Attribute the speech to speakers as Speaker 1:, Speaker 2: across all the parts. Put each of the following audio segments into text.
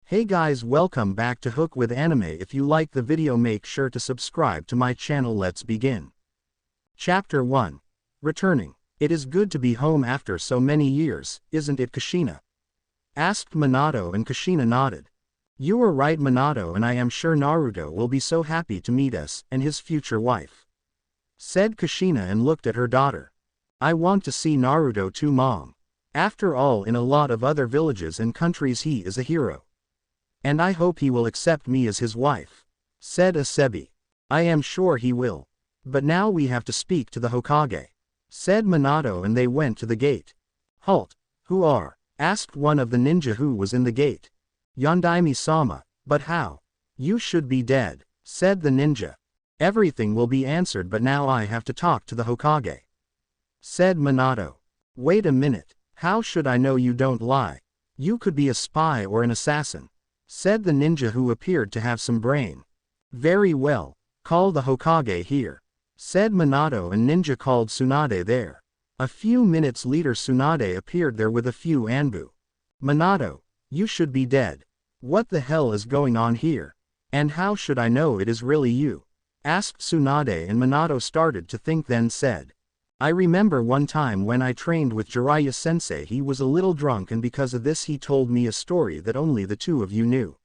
Speaker 1: Hey guys, welcome back to Hook with Anime. If you like the video, make sure to subscribe to my channel. Let's begin. Chapter 1. Returning. It is good to be home after so many years, isn't it, Kushina? Asked Minato, and Kushina nodded. You are right, Minato, and I am sure Naruto will be so happy to meet us and his future wife, said Kushina, and looked at her daughter. I want to see Naruto too, Mom. After all, in a lot of other villages and countries he is a hero. And I hope he will accept me as his wife, said Asebi. I am sure he will. But now we have to speak to the Hokage, said Minato, and they went to the gate. Halt! Who are? Asked one of the ninja who was in the gate. Yondaime-sama. But how? You should be dead, said the ninja. Everything will be answered, but now I have to talk to the Hokage, said Minato. Wait a minute. How should I know you don't lie? You could be a spy or an assassin, said the ninja who appeared to have some brain. Very well. Call the Hokage here, said Minato, and ninja called Tsunade there. A few minutes later Tsunade appeared there with a few Anbu. Minato, you should be dead. What the hell is going on here? And how should I know it is really you? Asked Tsunade, and Minato started to think, then said, I remember one time when I trained with Jiraiya-sensei, he was a little drunk, and because of this he told me a story that only the two of you knew,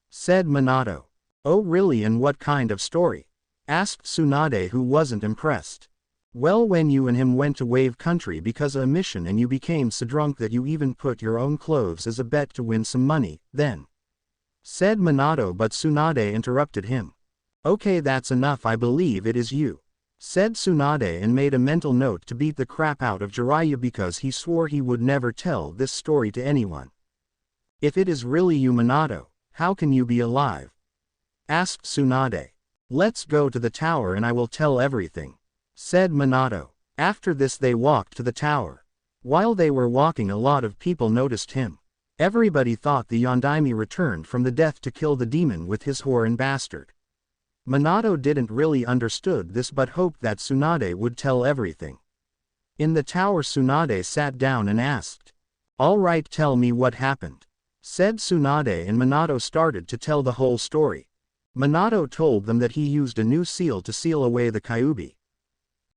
Speaker 1: said Minato. Oh really, and what kind of story? Asked Tsunade, who wasn't impressed. Well, when you and him went to Wave Country because of a mission and you became so drunk that you even put your own clothes as a bet to win some money, then, said Minato, but Tsunade interrupted him. Okay, that's enough, I believe it is you, said Tsunade, and made a mental note to beat the crap out of Jiraiya because he swore he would never tell this story to anyone. If it is really you, Minato, how can you be alive? Asked Tsunade. Let's go to the tower and I will tell everything, said Minato. After this they walked to the tower. While they were walking, a lot of people noticed him. Everybody thought the Yondaime returned from the death to kill the demon with his whorein bastard. Minato didn't really understood this but hoped that Tsunade would tell everything. In the tower Tsunade sat down and asked, all right, tell me what happened, said Tsunade, and Minato started to tell the whole story. Minato told them that he used a new seal to seal away the Kyuubi.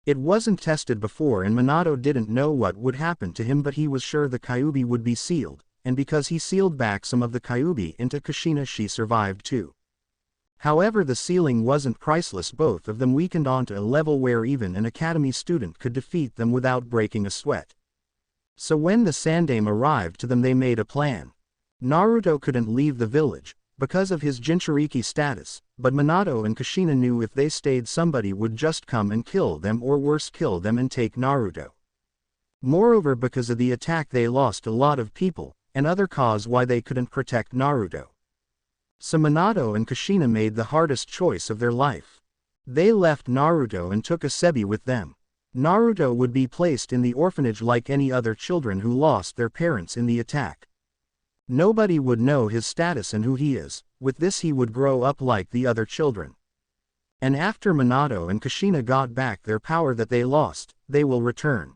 Speaker 1: It wasn't tested before and Minato didn't know what would happen to him, but he was sure the Kyuubi would be sealed, and because he sealed back some of the Kyuubi into Kushina, she survived too. However, the sealing wasn't priceless. Both of them weakened onto a level where even an academy student could defeat them without breaking a sweat. So when the Sandaime arrived to them, they made a plan. Naruto couldn't leave the village because of his Jinchuriki status, but Minato and Kushina knew if they stayed somebody would just come and kill them, or worse, kill them and take Naruto. Moreover, because of the attack they lost a lot of people, and other cause why they couldn't protect Naruto. So Minato and Kushina made the hardest choice of their life. They left Naruto and took Asebi with them. Naruto would be placed in the orphanage like any other children who lost their parents in the attack. Nobody would know his status and who he is. With this he would grow up like the other children. And after Minato and Kushina got back their power that they lost, they will return.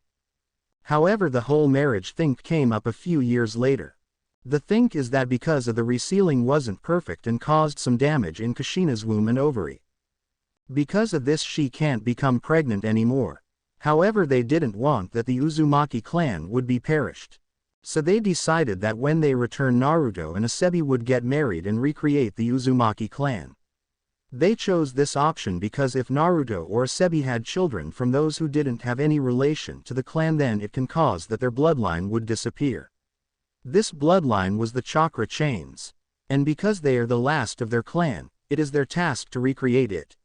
Speaker 1: However, the whole marriage thing came up a few years later. The thing is that because of the resealing wasn't perfect and caused some damage in Kushina's womb and ovary. Because of this she can't become pregnant anymore. However, they didn't want that the Uzumaki clan would be perished. So they decided that when they return, Naruto and Asebi would get married and recreate the Uzumaki clan. They chose this option because if Naruto or Asebi had children from those who didn't have any relation to the clan, then it can cause that their bloodline would disappear. This bloodline was the chakra chains. And because they are the last of their clan, it is their task to recreate it.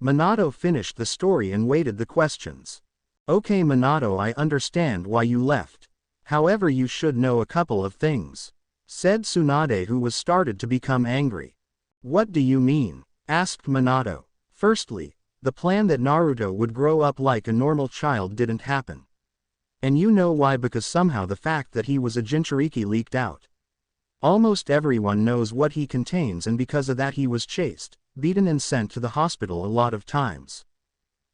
Speaker 1: Minato finished the story and waited the questions. Okay, Minato, I understand why you left. However, you should know a couple of things, said Tsunade, who was started to become angry. What do you mean? Asked Minato. Firstly, the plan that Naruto would grow up like a normal child didn't happen. And you know why? Because somehow the fact that he was a Jinchuriki leaked out. Almost everyone knows what he contains, and because of that he was chased, beaten and sent to the hospital a lot of times,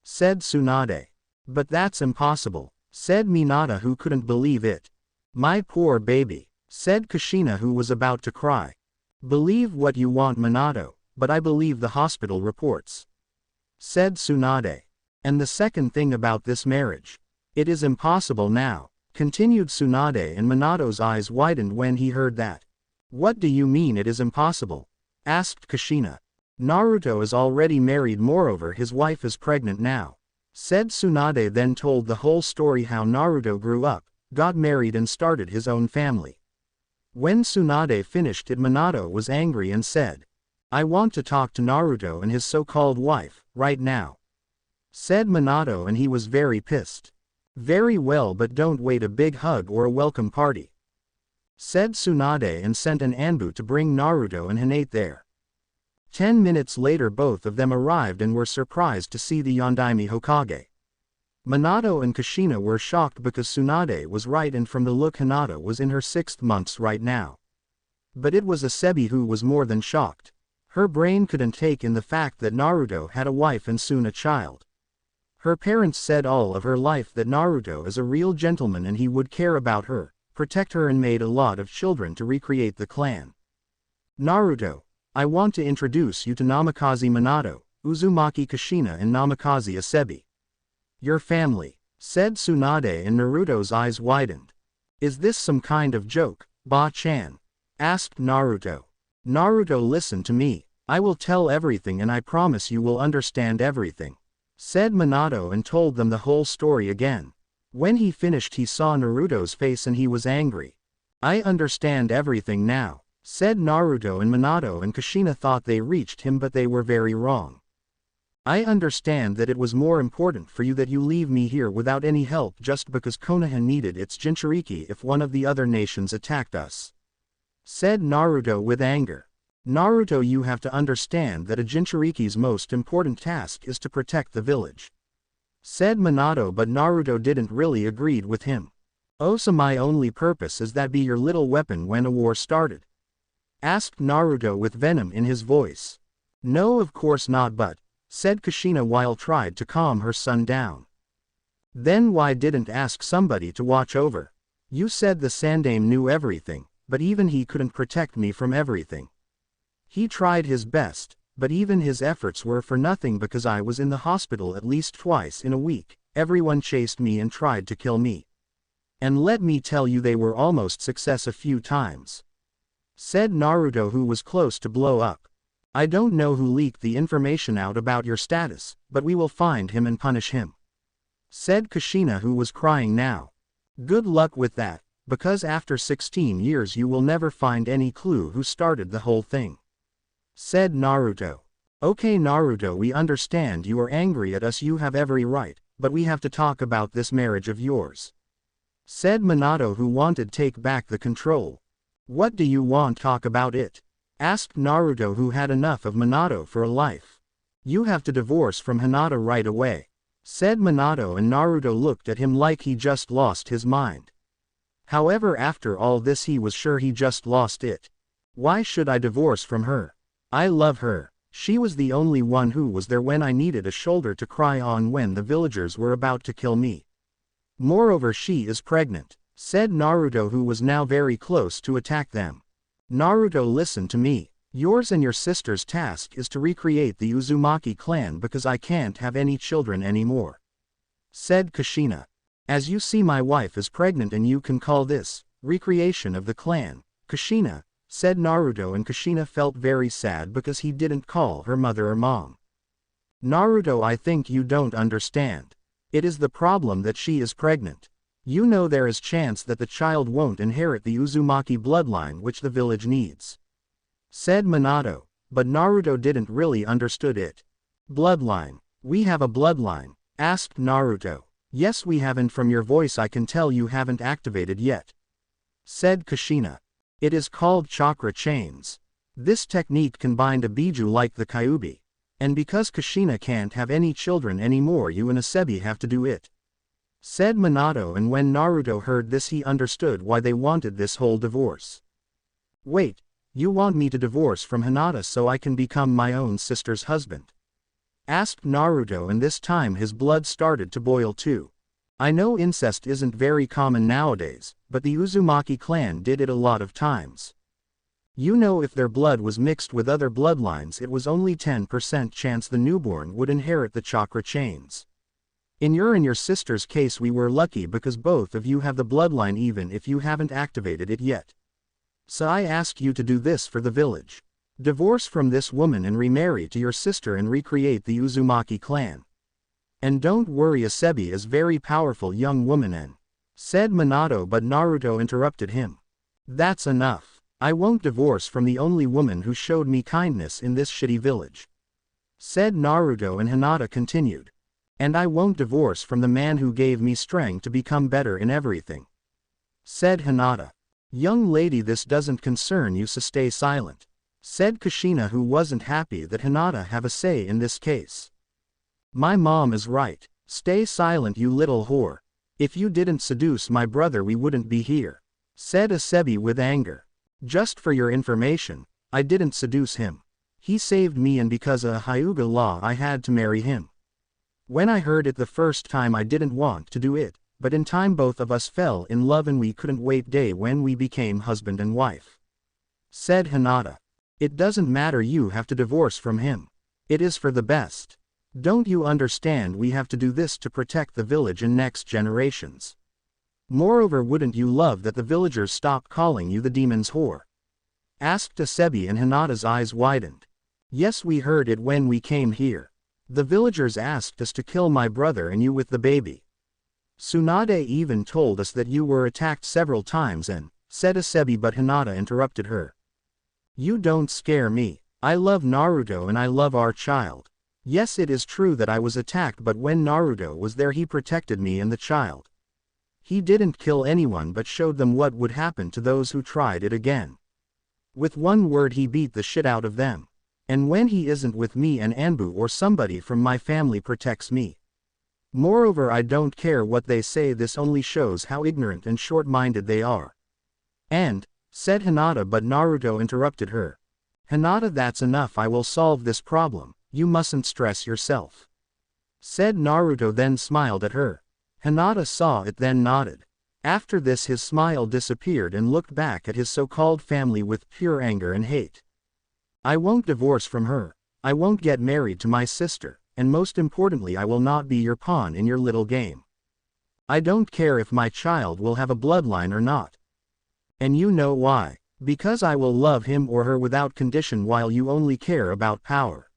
Speaker 1: said Tsunade. But that's impossible, said Hinata, who couldn't believe it. My poor baby, said Kushina, who was about to cry. Believe what you want, Minato, but I believe the hospital reports, said Tsunade. And the second thing about this marriage. It is impossible now, continued Tsunade, and Minato's eyes widened when he heard that. What do you mean it is impossible? Asked Kushina. Naruto is already married, moreover his wife is pregnant now, said Tsunade, then told the whole story how Naruto grew up, got married and started his own family. When Tsunade finished it, Minato was angry and said, I want to talk to Naruto and his so-called wife, right now, said Minato, and he was very pissed. Very well, but don't wait a big hug or a welcome party, said Tsunade, and sent an Anbu to bring Naruto and Hinata there. 10 minutes later both of them arrived and were surprised to see the Yondaime Hokage. Minato and Kushina were shocked because Tsunade was right, and from the look Hinata was in her 6th month right now. But it was Asebi who was more than shocked. Her brain couldn't take in the fact that Naruto had a wife and soon a child. Her parents said all of her life that Naruto is a real gentleman and he would care about her, protect her, and made a lot of children to recreate the clan. Naruto, I want to introduce you to Namikaze Minato, Uzumaki Kushina, and Namikaze Asebi. Your family, said Tsunade, and Naruto's eyes widened. Is this some kind of joke, Ba-chan? Asked Naruto. Naruto, listen to me, I will tell everything and I promise you will understand everything, said Minato, and told them the whole story again. When he finished he saw Naruto's face and he was angry. I understand everything now, said Naruto, and Minato and Kushina thought they reached him, but they were very wrong. I understand that it was more important for you that you leave me here without any help just because Konoha needed its Jinchuriki if one of the other nations attacked us, said Naruto with anger. Naruto, you have to understand that a Jinchuriki's most important task is to protect the village, said Minato, but Naruto didn't really agree with him. Oh, so my only purpose is that be your little weapon when a war started? Asked Naruto with venom in his voice. No, of course not, but, said Kushina while tried to calm her son down. Then why didn't ask somebody to watch over? You said the Sandaime knew everything, but even he couldn't protect me from everything. He tried his best, but even his efforts were for nothing because I was in the hospital at least twice in a week, everyone chased me and tried to kill me. And let me tell you, they were almost success a few times, said Naruto, who was close to blow up. I don't know who leaked the information out about your status, but we will find him and punish him, said Kushina, who was crying now. Good luck with that, because after 16 years you will never find any clue who started the whole thing, said Naruto. Okay Naruto, we understand you are angry at us, you have every right, but we have to talk about this marriage of yours, said Minato, who wanted to take back the control. What do you want to talk about it? Asked Naruto, who had enough of Minato for a life. You have to divorce from Hinata right away, said Minato, and Naruto looked at him like he just lost his mind. However, after all this he was sure he just lost it. Why should I divorce from her? I love her. She was the only one who was there when I needed a shoulder to cry on when the villagers were about to kill me. Moreover, she is pregnant, said Naruto, who was now very close to attack them. Naruto, listen to me. Yours and your sister's task is to recreate the Uzumaki clan because I can't have any children anymore, said Kushina. As you see, my wife is pregnant and you can call this recreation of the clan, Kushina, said Naruto, and Kushina felt very sad because he didn't call her mother or mom. Naruto, I think you don't understand. It is the problem that she is pregnant. You know there is chance that the child won't inherit the Uzumaki bloodline which the village needs, said Minato, but Naruto didn't really understood it. Bloodline. We have a bloodline, asked Naruto. Yes we have, and from your voice I can tell you haven't activated yet, said Kushina. It is called chakra chains. This technique can bind a biju like the Kyuubi. And because Kushina can't have any children anymore, you and Asebi have to do it, said Minato, and when Naruto heard this he understood why they wanted this whole divorce. Wait, you want me to divorce from Hinata so I can become my own sister's husband? Asked Naruto, and this time his blood started to boil too. I know incest isn't very common nowadays, but the Uzumaki clan did it a lot of times. You know, if their blood was mixed with other bloodlines, it was only 10% chance the newborn would inherit the chakra chains. In your and your sister's case, we were lucky because both of you have the bloodline even if you haven't activated it yet. So I ask you to do this for the village. Divorce from this woman and remarry to your sister and recreate the Uzumaki clan. And don't worry, Asebi is very powerful young woman and said Minato, but Naruto interrupted him. That's enough. I won't divorce from the only woman who showed me kindness in this shitty village. Said Naruto, and Hinata continued. And I won't divorce from the man who gave me strength to become better in everything. Said Hinata. Young lady, this doesn't concern you, so stay silent. Said Kushina, who wasn't happy that Hinata have a say in this case. My mom is right. Stay silent, you little whore. If you didn't seduce my brother, we wouldn't be here. Said Asebi with anger. Just for your information, I didn't seduce him. He saved me, and because of a Hyuga law I had to marry him. When I heard it the first time, I didn't want to do it, but in time both of us fell in love and we couldn't wait day when we became husband and wife. Said Hinata. It doesn't matter, you have to divorce from him. It is for the best. Don't you understand, we have to do this to protect the village and next generations. Moreover, wouldn't you love that the villagers stop calling you the demon's whore? Asked Asebi, and Hinata's eyes widened. Yes, we heard it when we came here. The villagers asked us to kill my brother and you with the baby. Tsunade even told us that you were attacked several times and, said Asebi, but Hinata interrupted her. You don't scare me. I love Naruto and I love our child. Yes, it is true that I was attacked, but when Naruto was there he protected me and the child. He didn't kill anyone but showed them what would happen to those who tried it again. With one word, he beat the shit out of them. And when he isn't with me, an Anbu or somebody from my family protects me. Moreover, I don't care what they say, this only shows how ignorant and short-minded they are. And, said Hinata, but Naruto interrupted her. Hinata, that's enough, I will solve this problem, you mustn't stress yourself. Said Naruto, then smiled at her. Hinata saw it, then nodded. After this his smile disappeared and looked back at his so-called family with pure anger and hate. I won't divorce from her, I won't get married to my sister, and most importantly, I will not be your pawn in your little game. I don't care if my child will have a bloodline or not. And you know why? Because I will love him or her without condition, while you only care about power.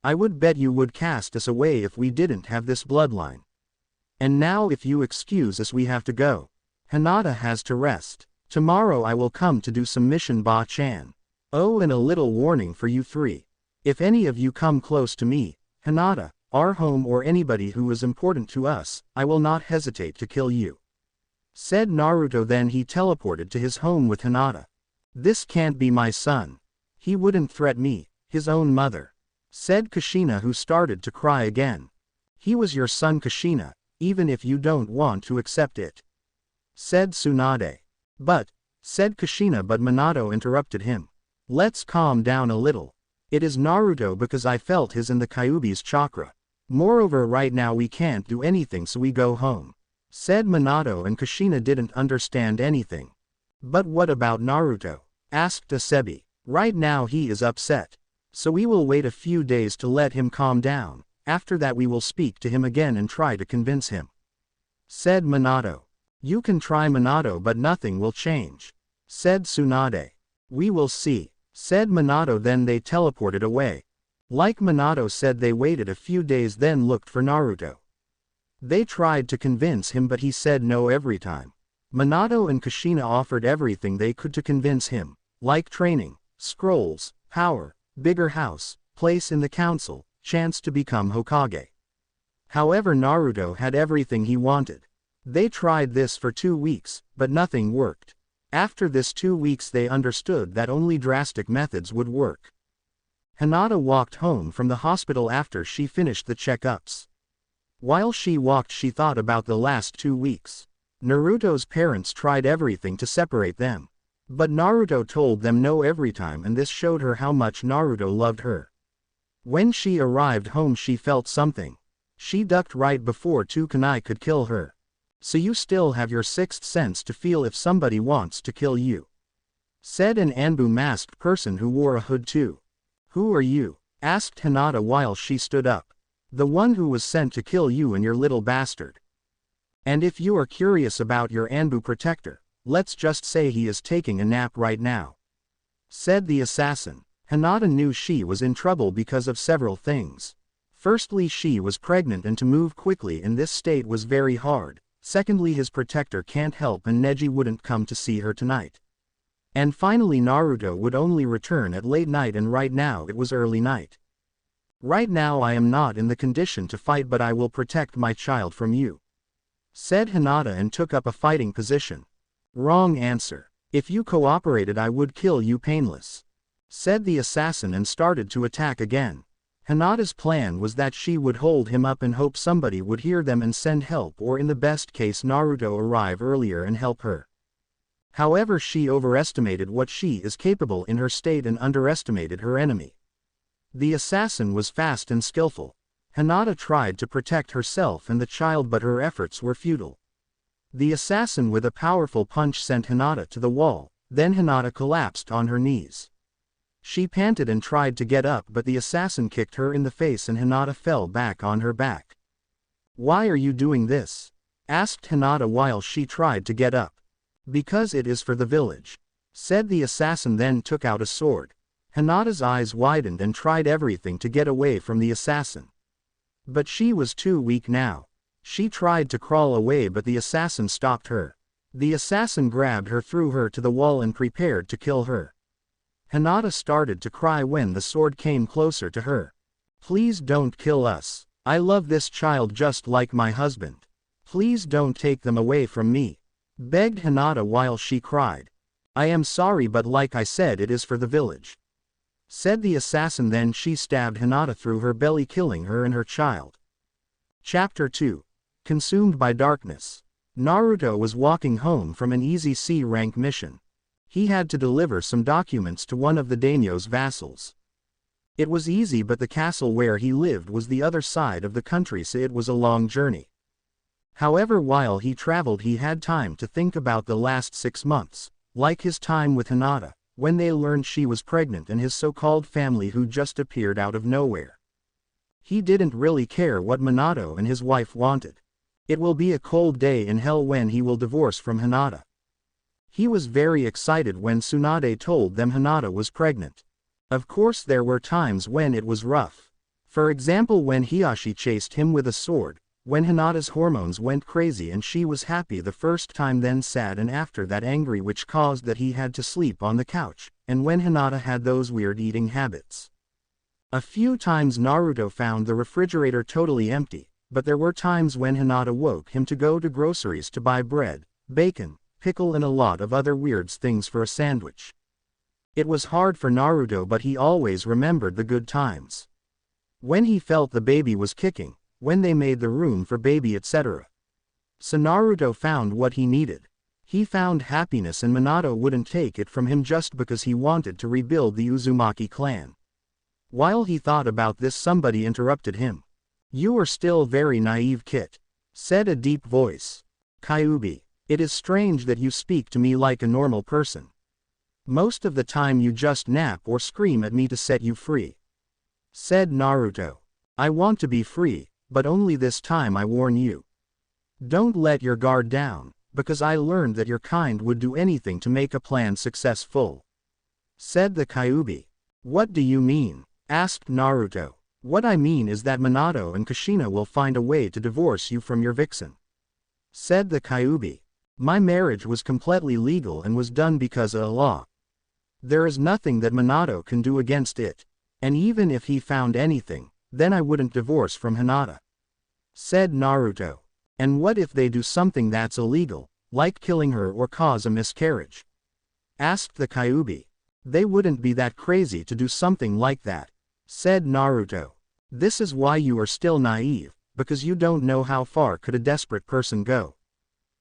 Speaker 1: I would bet you would cast us away if we didn't have this bloodline. And now, if you excuse us, we have to go. Hinata has to rest. Tomorrow I will come to do some mission, Ba-chan. Oh, and a little warning for you three. If any of you come close to me, Hinata, our home, or anybody who is important to us, I will not hesitate to kill you. Said Naruto, then he teleported to his home with Hinata. This can't be my son. He wouldn't threaten me, his own mother. Said Kushina, who started to cry again. He was your son, Kushina, even if you don't want to accept it. Said Tsunade. But, said Kushina, but Minato interrupted him. Let's calm down a little. It is Naruto because I felt his in the Kyuubi's chakra. Moreover, right now we can't do anything, so we go home. Said Minato, and Kushina didn't understand anything. But what about Naruto? Asked Asebi. Right now he is upset. So we will wait a few days to let him calm down. After that we will speak to him again and try to convince him. Said Minato. You can try, Minato, but nothing will change. Said Tsunade. We will see. Said Minato, then they teleported away. Like Minato said, they waited a few days, then looked for Naruto. They tried to convince him, but he said no every time. Minato and Kushina offered everything they could to convince him, like training, scrolls, power, bigger house, place in the council, chance to become Hokage. However, Naruto had everything he wanted. They tried this for 2 weeks, but nothing worked. After this 2 weeks they understood that only drastic methods would work. Hinata walked home from the hospital after she finished the checkups. While she walked, she thought about the last 2 weeks. Naruto's parents tried everything to separate them. But Naruto told them no every time, and this showed her how much Naruto loved her. When she arrived home, she felt something. She ducked right before two kunai could kill her. So you still have your sixth sense to feel if somebody wants to kill you. said an Anbu-masked person who wore a hood too. Who are you? Asked Hinata while she stood up. The one who was sent to kill you and your little bastard. And if you are curious about your Anbu protector, let's just say he is taking a nap right now, said the assassin. Hinata knew she was in trouble because of several things. Firstly, she was pregnant and to move quickly in this state was very hard. Secondly, his protector can't help and Neji wouldn't come to see her tonight. And finally, Naruto would only return at late night and right now it was early night. Right now I am not in the condition to fight, but I will protect my child from you, said Hinata and took up a fighting position. Wrong answer. If you cooperated I would kill you painless, said the assassin and started to attack again. Hinata's plan was that she would hold him up and hope somebody would hear them and send help, or in the best case Naruto arrive earlier and help her. However, she overestimated what she is capable in her state and underestimated her enemy. The assassin was fast and skillful. Hinata tried to protect herself and the child, but her efforts were futile. The assassin with a powerful punch sent Hinata to the wall, then Hinata collapsed on her knees. She panted and tried to get up, but the assassin kicked her in the face and Hinata fell back on her back. Why are you doing this? Asked Hinata while she tried to get up. Because it is for the village, said the assassin, then took out a sword. Hinata's eyes widened and tried everything to get away from the assassin. But she was too weak now. She tried to crawl away, but the assassin stopped her. The assassin grabbed her, threw her to the wall and prepared to kill her. Hinata started to cry when the sword came closer to her. Please don't kill us. I love this child just like my husband. Please don't take them away from me, begged Hinata while she cried. I am sorry, but like I said, it is for the village, said the assassin. Then she stabbed Hinata through her belly, killing her and her child. Chapter 2. Consumed by darkness. Naruto was walking home from an easy C-rank mission. He had to deliver some documents to one of the daimyo's vassals. It was easy, but the castle where he lived was the other side of the country, so it was a long journey. However, while he traveled he had time to think about the last 6 months, like his time with Hinata, when they learned she was pregnant, and his so-called family who just appeared out of nowhere. He didn't really care what Minato and his wife wanted. It will be a cold day in hell when he will divorce from Hinata. He was very excited when Tsunade told them Hinata was pregnant. Of course there were times when it was rough. For example, when Hiashi chased him with a sword, when Hinata's hormones went crazy and she was happy the first time, then sad, and after that angry, which caused that he had to sleep on the couch, and when Hinata had those weird eating habits. A few times Naruto found the refrigerator totally empty, but there were times when Hinata woke him to go to groceries to buy bread, bacon, pickle and a lot of other weird things for a sandwich. It was hard for Naruto, but he always remembered the good times. When he felt the baby was kicking, when they made the room for baby, etc. So Naruto found what he needed. He found happiness, and Minato wouldn't take it from him just because he wanted to rebuild the Uzumaki clan. While he thought about this, somebody interrupted him. You are still very naive, Kit, said a deep voice. Kyuubi, it is strange that you speak to me like a normal person. Most of the time you just nap or scream at me to set you free, said Naruto. I want to be free, but only this time I warn you. Don't let your guard down, because I learned that your kind would do anything to make a plan successful, said the Kyuubi. What do you mean? Asked Naruto. What I mean is that Minato and Kushina will find a way to divorce you from your vixen, said the Kyuubi. My marriage was completely legal and was done because of a law. There is nothing that Minato can do against it, and even if he found anything, then I wouldn't divorce from Hinata, said Naruto. And what if they do something that's illegal, like killing her or cause a miscarriage? Asked the Kyuubi. They wouldn't be that crazy to do something like that, said Naruto. This is why you are still naive, because you don't know how far could a desperate person go,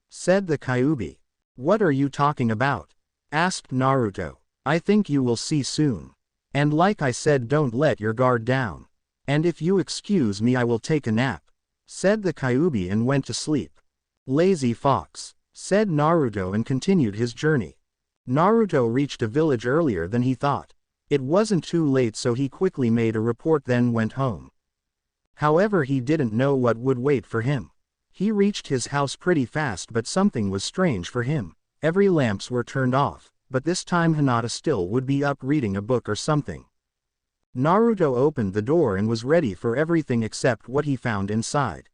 Speaker 1: said the Kyuubi. What are you talking about? Asked Naruto. I think you will see soon. And like I said, don't let your guard down. And if you excuse me, I will take a nap, said the Kyuubi and went to sleep. Lazy fox, said Naruto and continued his journey. Naruto reached a village earlier than he thought. It wasn't too late, so he quickly made a report then went home. However, he didn't know what would wait for him. He reached his house pretty fast, but something was strange for him. Every lamps were turned off, but this time Hinata still would be up reading a book or something. Naruto opened the door and was ready for everything except what he found inside.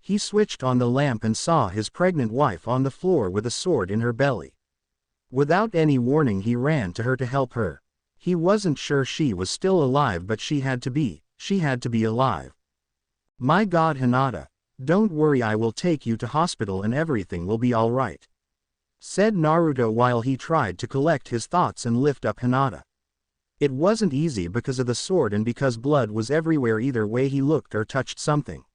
Speaker 1: He switched on the lamp and saw his pregnant wife on the floor with a sword in her belly. Without any warning, he ran to her to help her. He wasn't sure she was still alive, but she had to be alive. My God, Hinata, don't worry, I will take you to hospital and everything will be alright, said Naruto while he tried to collect his thoughts and lift up Hinata. It wasn't easy because of the sword and because blood was everywhere either way he looked or touched something.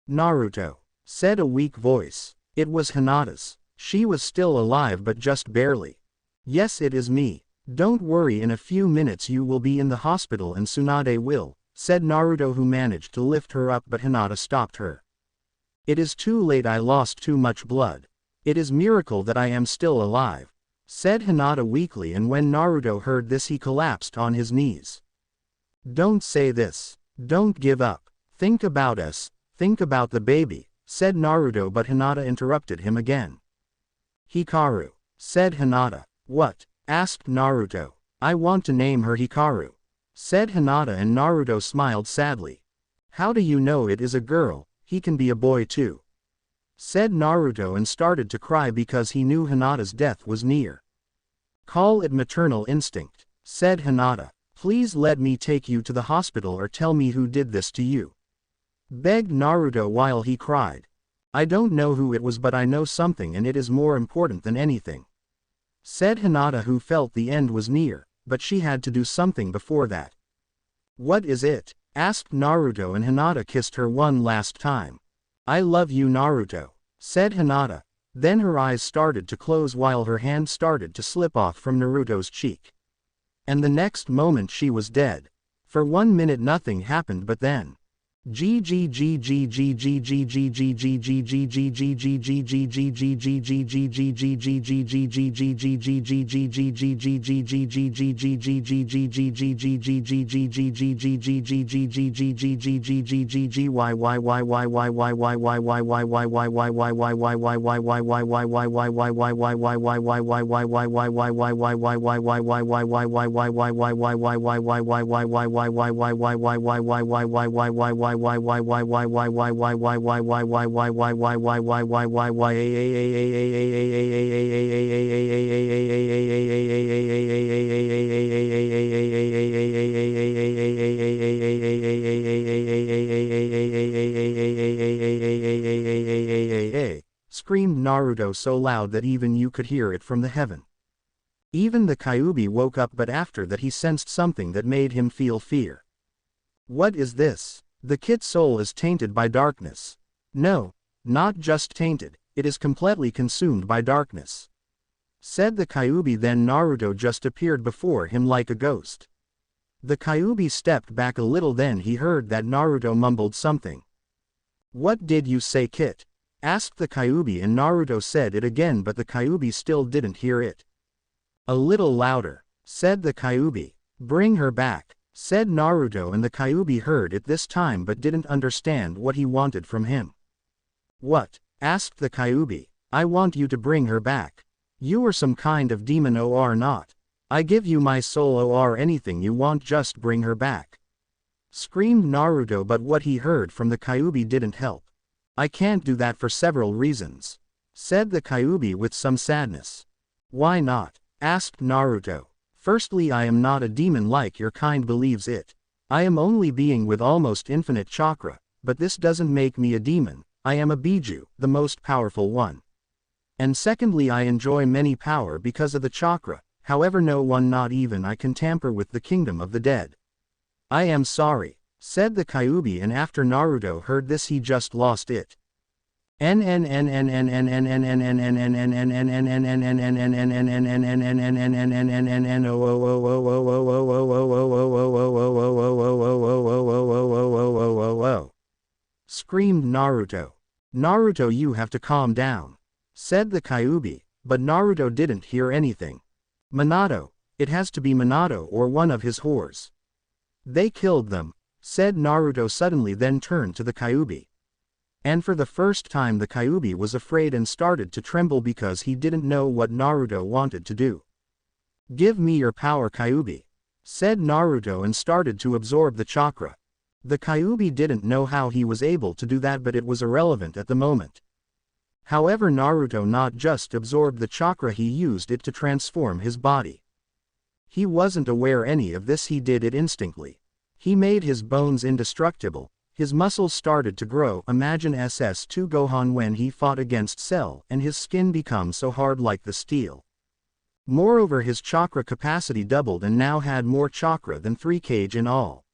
Speaker 1: Naruto, said a weak voice. It was Hinata's. She was still alive but just barely. Yes, it is me. Don't worry, in a few minutes you will be in the hospital and Tsunade will, said Naruto, who managed to lift her up, but Hinata stopped her. It is too late, I lost too much blood. It is miracle that I am still alive, said Hinata weakly, and when Naruto heard this he collapsed on his knees. Don't say this. Don't give up. Think about us. Think about the baby, said Naruto, but Hinata interrupted him again. Hikaru, said Hinata. What? Asked Naruto. I want to name her Hikaru, said Hinata, and Naruto smiled sadly. How do you know it is a girl? He can be a boy too, said Naruto, and started to cry because he knew Hinata's death was near. Call it maternal instinct, said Hinata. Please let me take you to the hospital or tell me who did this to you, begged Naruto while he cried. I don't know who it was, but I know something, and it is more important than anything, said Hinata, who felt the end was near, but she had to do something before that. What is it? Asked Naruto, and Hinata kissed her one last time. I love you, Naruto, said Hinata. Then her eyes started to close while her hand started to slip off from Naruto's cheek. And the next moment she was dead. For 1 minute nothing happened, but then screamed Naruto so loud that even you could hear it from the heaven. Even the Kyuubi woke up, but after that he sensed something that made him feel fear. What is this? The kid's soul is tainted by darkness. No, not just tainted, it is completely consumed by darkness, said the Kyuubi. Then Naruto just appeared before him like a ghost. The Kyuubi stepped back a little, then he heard that Naruto mumbled something. What did you say, Kit? Asked the Kyuubi, and Naruto said it again, but the Kyuubi still didn't hear it. A little louder, said the Kyuubi. Bring her back, said Naruto, and the Kyuubi heard it this time but didn't understand what he wanted from him. What? Asked the Kyuubi. I want you to bring her back. You are some kind of demon or not. I give you my soul or anything you want, just bring her back, screamed Naruto, but what he heard from the Kyuubi didn't help. I can't do that for several reasons, said the Kyuubi with some sadness. Why not? Asked Naruto. Firstly, I am not a demon like your kind believes it. I am only being with almost infinite chakra, but this doesn't make me a demon. I am a Biju, the most powerful one. And secondly, I enjoy many power because of the chakra, however no one, not even I, can tamper with the kingdom of the dead. I am sorry, said the Kyuubi, and after Naruto heard this he just lost it. Screamed Naruto. Naruto, you have to calm down, said the Kyuubi, but Naruto didn't hear anything. Minato, it has to be Minato or one of his whores. They killed them, said Naruto suddenly, then turned to the Kyuubi. And for the first time the Kyuubi was afraid and started to tremble because he didn't know what Naruto wanted to do. Give me your power, Kyuubi, said Naruto, and started to absorb the chakra. The Kyuubi didn't know how he was able to do that, but it was irrelevant at the moment. However, Naruto not just absorbed the chakra, he used it to transform his body. He wasn't aware any of this, he did it instinctively. He made his bones indestructible, his muscles started to grow, imagine SS2 Gohan when he fought against Cell, and his skin become so hard like the steel. Moreover, his chakra capacity doubled and now had more chakra than 3 kg in all.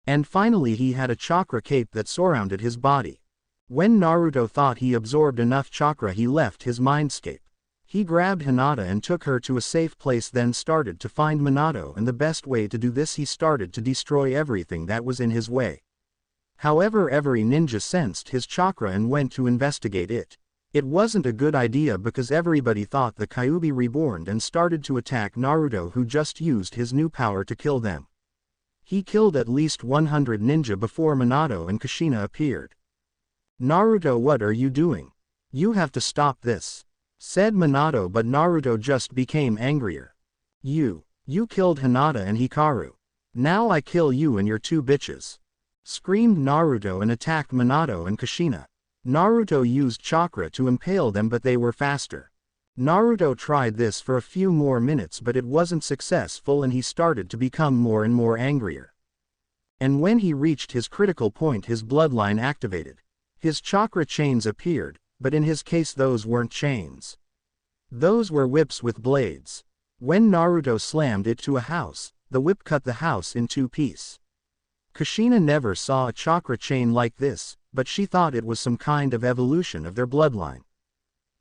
Speaker 1: And finally he had a chakra cape that surrounded his body. When Naruto thought he absorbed enough chakra, he left his mindscape. He grabbed Hinata and took her to a safe place, then started to find Minato, and the best way to do this, he started to destroy everything that was in his way. However, every ninja sensed his chakra and went to investigate it. It wasn't a good idea because everybody thought the Kyuubi reborn and started to attack Naruto, who just used his new power to kill them. He killed at least 100 ninja before Minato and Kushina appeared. Naruto, what are you doing? You have to stop this, said Minato, but Naruto just became angrier. You killed Hinata and Hikaru. Now I kill you and your 2 bitches, screamed Naruto and attacked Minato and Kushina. Naruto used chakra to impale them, but they were faster. Naruto tried this for a few more minutes, but it wasn't successful and he started to become more and more angrier. And when he reached his critical point, his bloodline activated. His chakra chains appeared, but in his case those weren't chains. Those were whips with blades. When Naruto slammed it to a house, the whip cut the house in 2 pieces. Kushina never saw a chakra chain like this, but she thought it was some kind of evolution of their bloodline.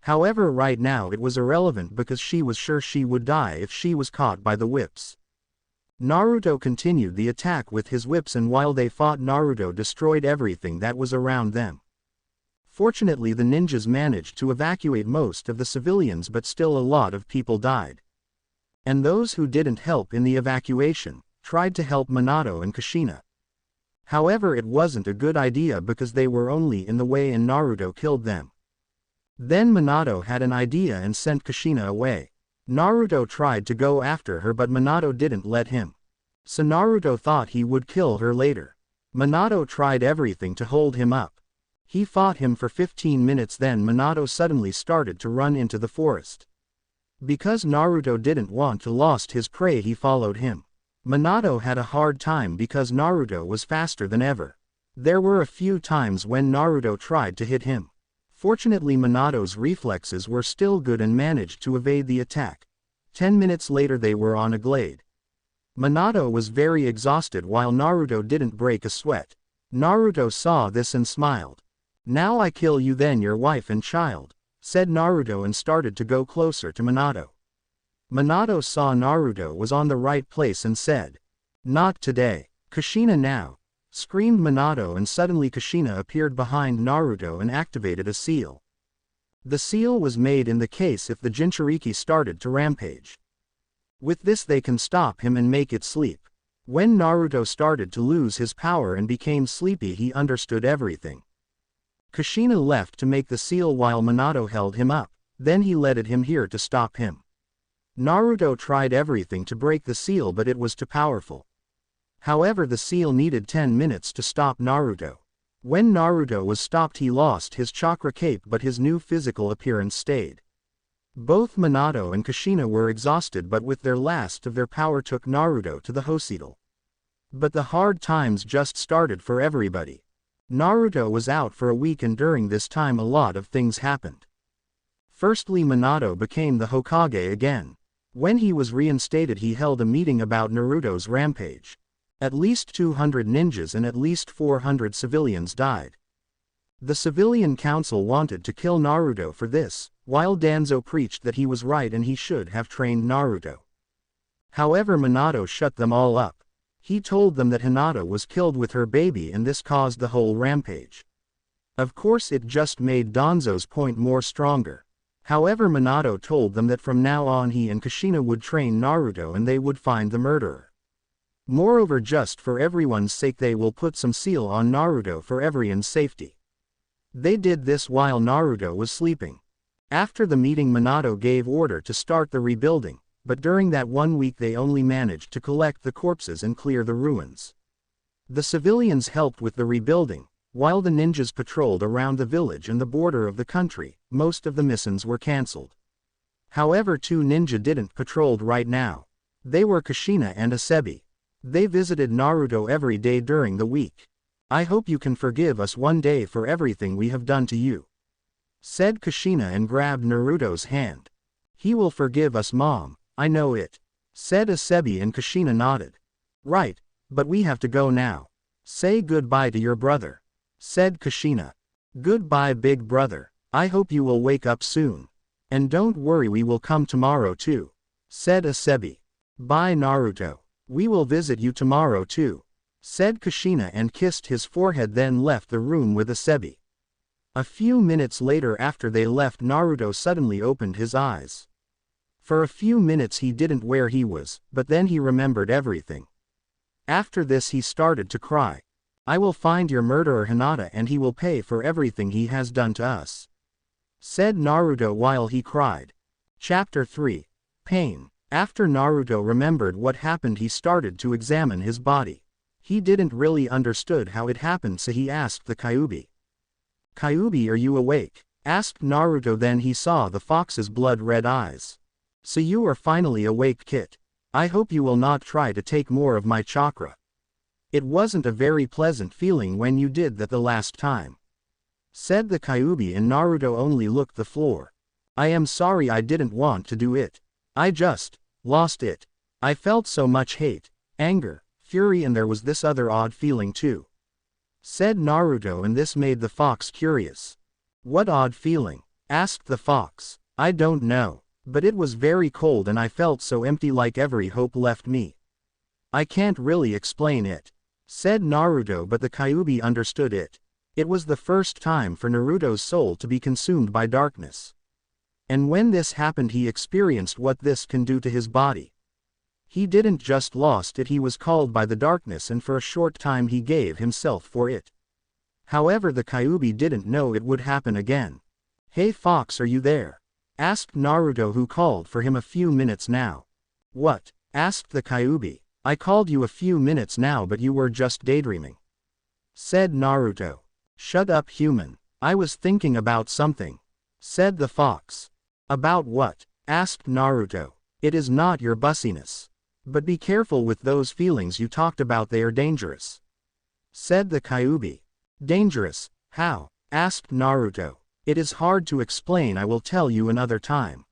Speaker 1: However, right now it was irrelevant because she was sure she would die if she was caught by the whips. Naruto continued the attack with his whips, and while they fought, Naruto destroyed everything that was around them. Fortunately, the ninjas managed to evacuate most of the civilians, but still a lot of people died. And those who didn't help in the evacuation tried to help Minato and Kushina. However, it wasn't a good idea because they were only in the way and Naruto killed them. Then Minato had an idea and sent Kushina away. Naruto tried to go after her, but Minato didn't let him. So Naruto thought he would kill her later. Minato tried everything to hold him up. He fought him for 15 minutes, then Minato suddenly started to run into the forest. Because Naruto didn't want to lose his prey, he followed him. Minato had a hard time because Naruto was faster than ever. There were a few times when Naruto tried to hit him. Fortunately, Minato's reflexes were still good and managed to evade the attack. 10 minutes later they were on a glade. Minato was very exhausted while Naruto didn't break a sweat. Naruto saw this and smiled. Now I kill you, then your wife and child, said Naruto, and started to go closer to Minato. Minato saw Naruto was on the right place and said, "Not today, Kushina now," screamed Minato, and suddenly Kushina appeared behind Naruto and activated a seal. The seal was made in the case if the Jinchuriki started to rampage. With this they can stop him and make it sleep. When Naruto started to lose his power and became sleepy, he understood everything. Kushina left to make the seal while Minato held him up, then he led him here to stop him. Naruto tried everything to break the seal, but it was too powerful. However, the seal needed 10 minutes to stop Naruto. When Naruto was stopped, he lost his chakra cape, but his new physical appearance stayed. Both Minato and Kushina were exhausted, but with their last of their power took Naruto to the hospital. But the hard times just started for everybody. Naruto was out for a week, and during this time a lot of things happened. Firstly, Minato became the Hokage again. When he was reinstated, he held a meeting about Naruto's rampage. At least 200 ninjas and at least 400 civilians died. The civilian council wanted to kill Naruto for this, while Danzo preached that he was right and he should have trained Naruto. However, Minato shut them all up. He told them that Hinata was killed with her baby and this caused the whole rampage. Of course, it just made Danzo's point more stronger. However, Minato told them that from now on he and Kushina would train Naruto and they would find the murderer. Moreover, just for everyone's sake, they will put some seal on Naruto for everyone's safety. They did this while Naruto was sleeping. After the meeting, Minato gave order to start the rebuilding, but during that 1 week they only managed to collect the corpses and clear the ruins. The civilians helped with the rebuilding, while the ninjas patrolled around the village and the border of the country. Most of the missions were cancelled. However, 2 ninja didn't patrolled right now. They were Kushina and Asebi. They visited Naruto every day during the week. "I hope you can forgive us one day for everything we have done to you," said Kushina and grabbed Naruto's hand. "He will forgive us, Mom, I know it," said Asebi, and Kushina nodded. "Right, but we have to go now. Say goodbye to your brother," said Kushina. "Goodbye, big brother. I hope you will wake up soon. And don't worry, we will come tomorrow too," said Asebi. "Bye, Naruto. We will visit you tomorrow too," said Kushina and kissed his forehead, then left the room with Asebi. A few minutes later, after they left, Naruto suddenly opened his eyes. For a few minutes he didn't know where he was, but then he remembered everything. After this he started to cry. "I will find your murderer Hinata and he will pay for everything he has done to us," said Naruto while he cried. Chapter 3. Pain. After Naruto remembered what happened, he started to examine his body. He didn't really understood how it happened, so he asked the Kyuubi. "Kyuubi, are you awake?" asked Naruto. Then he saw the fox's blood-red eyes. "So you are finally awake, Kit. I hope you will not try to take more of my chakra. It wasn't a very pleasant feeling when you did that the last time," said the Kyuubi, and Naruto only looked the floor. "I am sorry, I didn't want to do it. I just lost it. I felt so much hate, anger, fury, and there was this other odd feeling too," said Naruto, and this made the fox curious. "What odd feeling?" asked the fox. "I don't know, but it was very cold and I felt so empty, like every hope left me. I can't really explain it," said Naruto, but the Kyuubi understood it. It was the first time for Naruto's soul to be consumed by darkness. And when this happened, he experienced what this can do to his body. He didn't just lost it, he was called by the darkness, and for a short time he gave himself for it. However, the Kyuubi didn't know it would happen again. "Hey fox, are you there?" asked Naruto, who called for him a few minutes now. "What?" asked the Kyuubi. "I called you a few minutes now, but you were just daydreaming," said Naruto. "Shut up, human. I was thinking about something," said the fox. "About what?" asked Naruto. "It is not your bussiness. But be careful with those feelings you talked about, they are dangerous," said the Kyuubi. "Dangerous? How?" asked Naruto. "It is hard to explain, I will tell you another time,"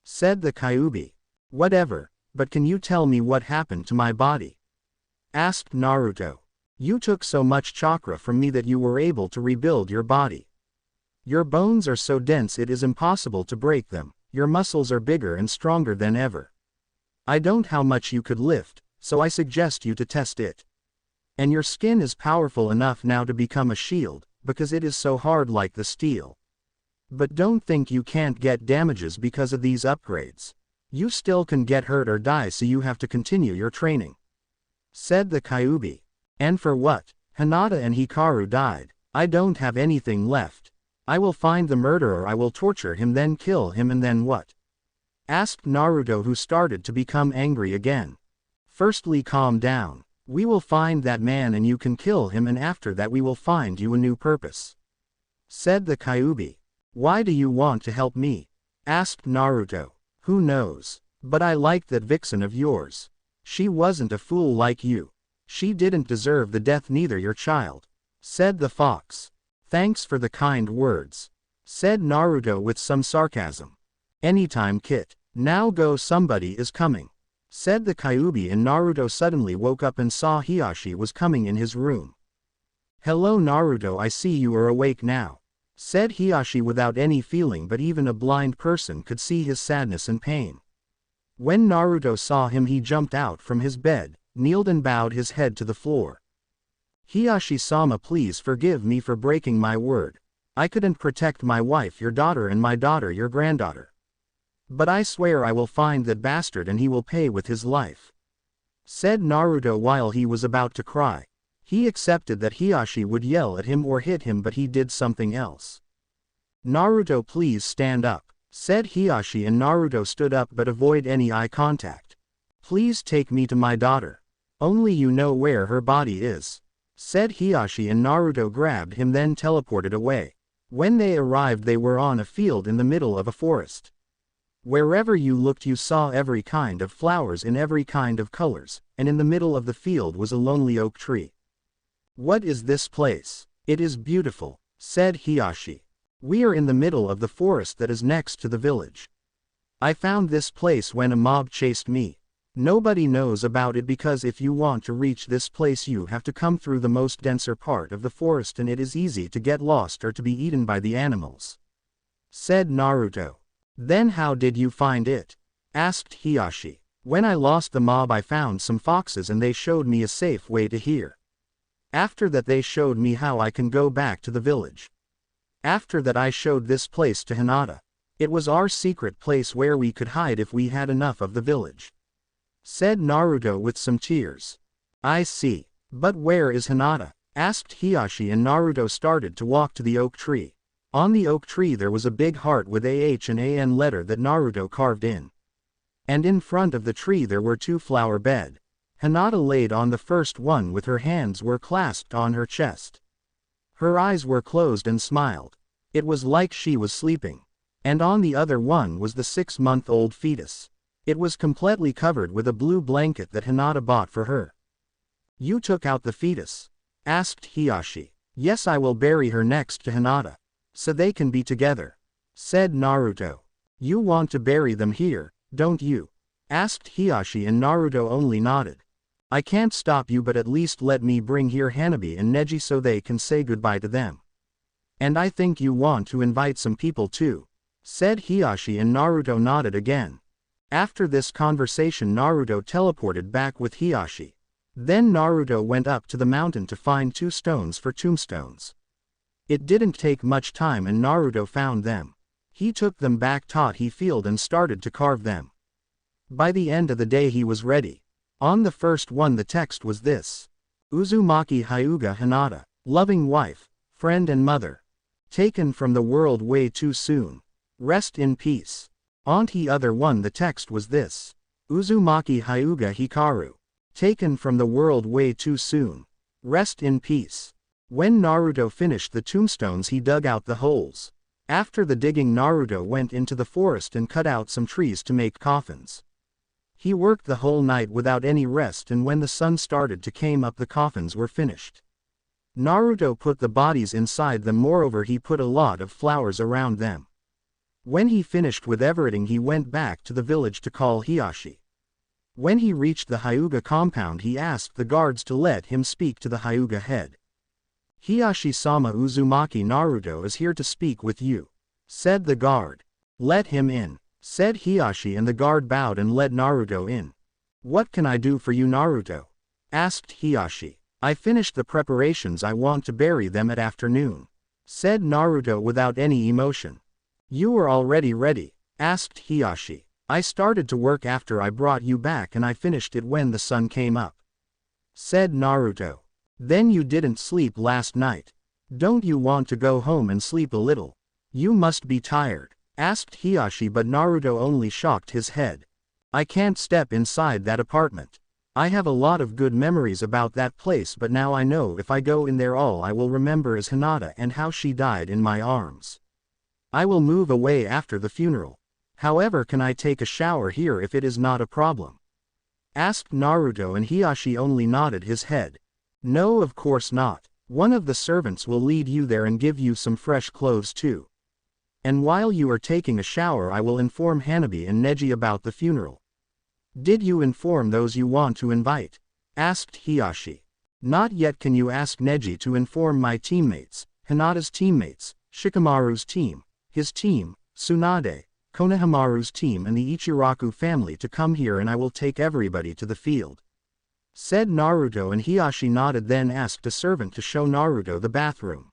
Speaker 1: said the Kyuubi. "Whatever, but can you tell me what happened to my body?" asked Naruto. "You took so much chakra from me that you were able to rebuild your body. Your bones are so dense it is impossible to break them, your muscles are bigger and stronger than ever. I don't know how much you could lift, so I suggest you to test it. And your skin is powerful enough now to become a shield, because it is so hard like the steel. But don't think you can't get damages because of these upgrades. You still can get hurt or die, so you have to continue your training," said the Kyuubi. "And for what? Hinata and Hikaru died. I don't have anything left. I will find the murderer, I will torture him, then kill him, and then what?" asked Naruto, who started to become angry again. "Firstly, calm down. We will find that man and you can kill him, and after that we will find you a new purpose," said the Kyuubi. "Why do you want to help me?" asked Naruto. "Who knows? But I liked that vixen of yours. She wasn't a fool like you. She didn't deserve the death, neither your child," said the fox. "Thanks for the kind words," said Naruto with some sarcasm. "Anytime, Kit. Now go, somebody is coming," said the Kyuubi, and Naruto suddenly woke up and saw Hiashi was coming in his room. "Hello Naruto, I see you are awake now," said Hiashi without any feeling, but even a blind person could see his sadness and pain. When Naruto saw him, he jumped out from his bed, kneeled and bowed his head to the floor. "Hiashi-sama, please forgive me for breaking my word. I couldn't protect my wife, your daughter, and my daughter, your granddaughter. But I swear I will find that bastard and he will pay with his life," said Naruto while he was about to cry. He accepted that Hiashi would yell at him or hit him, but he did something else. "Naruto, please stand up," said Hiashi, and Naruto stood up but avoid any eye contact. "Please take me to my daughter. Only you know where her body is," said Hiashi, and Naruto grabbed him then teleported away. When they arrived they were on a field in the middle of a forest. Wherever you looked you saw every kind of flowers in every kind of colors, and in the middle of the field was a lonely oak tree. "What is this place? It is beautiful," said Hiashi. "We are in the middle of the forest that is next to the village. I found this place when a mob chased me. Nobody knows about it because if you want to reach this place you have to come through the most denser part of the forest and it is easy to get lost or to be eaten by the animals," said Naruto. "Then how did you find it?" asked Hiashi. "When I lost the mob I found some foxes and they showed me a safe way to here. After that they showed me how I can go back to the village. After that I showed this place to Hinata. It was our secret place where we could hide if we had enough of the village," said Naruto with some tears. "I see. But where is Hinata?" asked Hiashi, and Naruto started to walk to the oak tree. On the oak tree there was a big heart with AH and AN letter that Naruto carved in. And in front of the tree there were two flower bed. Hinata laid on the first one with her hands were clasped on her chest. Her eyes were closed and smiled. It was like she was sleeping. And on the other one was the 6-month-old fetus. It was completely covered with a blue blanket that Hinata bought for her. "You took out the fetus?" asked Hiashi. "Yes, I will bury her next to Hinata, so they can be together," said Naruto. "You want to bury them here, don't you?" asked Hiashi, and Naruto only nodded. "I can't stop you, but at least let me bring here Hanabi and Neji so they can say goodbye to them. And I think you want to invite some people too," said Hiashi, and Naruto nodded again. After this conversation Naruto teleported back with Hiashi. Then Naruto went up to the mountain to find 2 stones for tombstones. It didn't take much time and Naruto found them. He took them back to the field and started to carve them. By the end of the day he was ready. On the first one the text was this: "Uzumaki Hyuga Hinata, loving wife, friend and mother. Taken from the world way too soon. Rest in peace." On the other one the text was this: "Uzumaki Hyuga Hikaru. Taken from the world way too soon. Rest in peace." When Naruto finished the tombstones he dug out the holes. After the digging Naruto went into the forest and cut out some trees to make coffins. He worked the whole night without any rest, and when the sun started to come up the coffins were finished. Naruto put the bodies inside them, moreover he put a lot of flowers around them. When he finished with everything he went back to the village to call Hiashi. When he reached the Hyuga compound he asked the guards to let him speak to the Hyuga head. "Hiashi-sama, Uzumaki Naruto is here to speak with you," said the guard. "Let him in," said Hiashi, and the guard bowed and let Naruto in. "What can I do for you, Naruto?" asked Hiashi. "I finished the preparations, I want to bury them at afternoon," said Naruto without any emotion. "You are already ready?" asked Hiashi. "I started to work after I brought you back and I finished it when the sun came up," said Naruto. "Then you didn't sleep last night? Don't you want to go home and sleep a little? You must be tired," asked Hiashi, but Naruto only shook his head. "I can't step inside that apartment. I have a lot of good memories about that place, but now I know if I go in there all I will remember is Hinata and how she died in my arms. I will move away after the funeral. However, can I take a shower here if it is not a problem?" asked Naruto, and Hiashi only nodded his head. "No, of course not. One of the servants will lead you there and give you some fresh clothes too. And while you are taking a shower I will inform Hanabi and Neji about the funeral." "Did you inform those you want to invite?" asked Hiashi. "Not yet. Can you ask Neji to inform my teammates, Hinata's teammates, Shikamaru's team, his team, Tsunade, Konohamaru's team and the Ichiraku family to come here and I will take everybody to the field," said Naruto, and Hiashi nodded, then asked a servant to show Naruto the bathroom.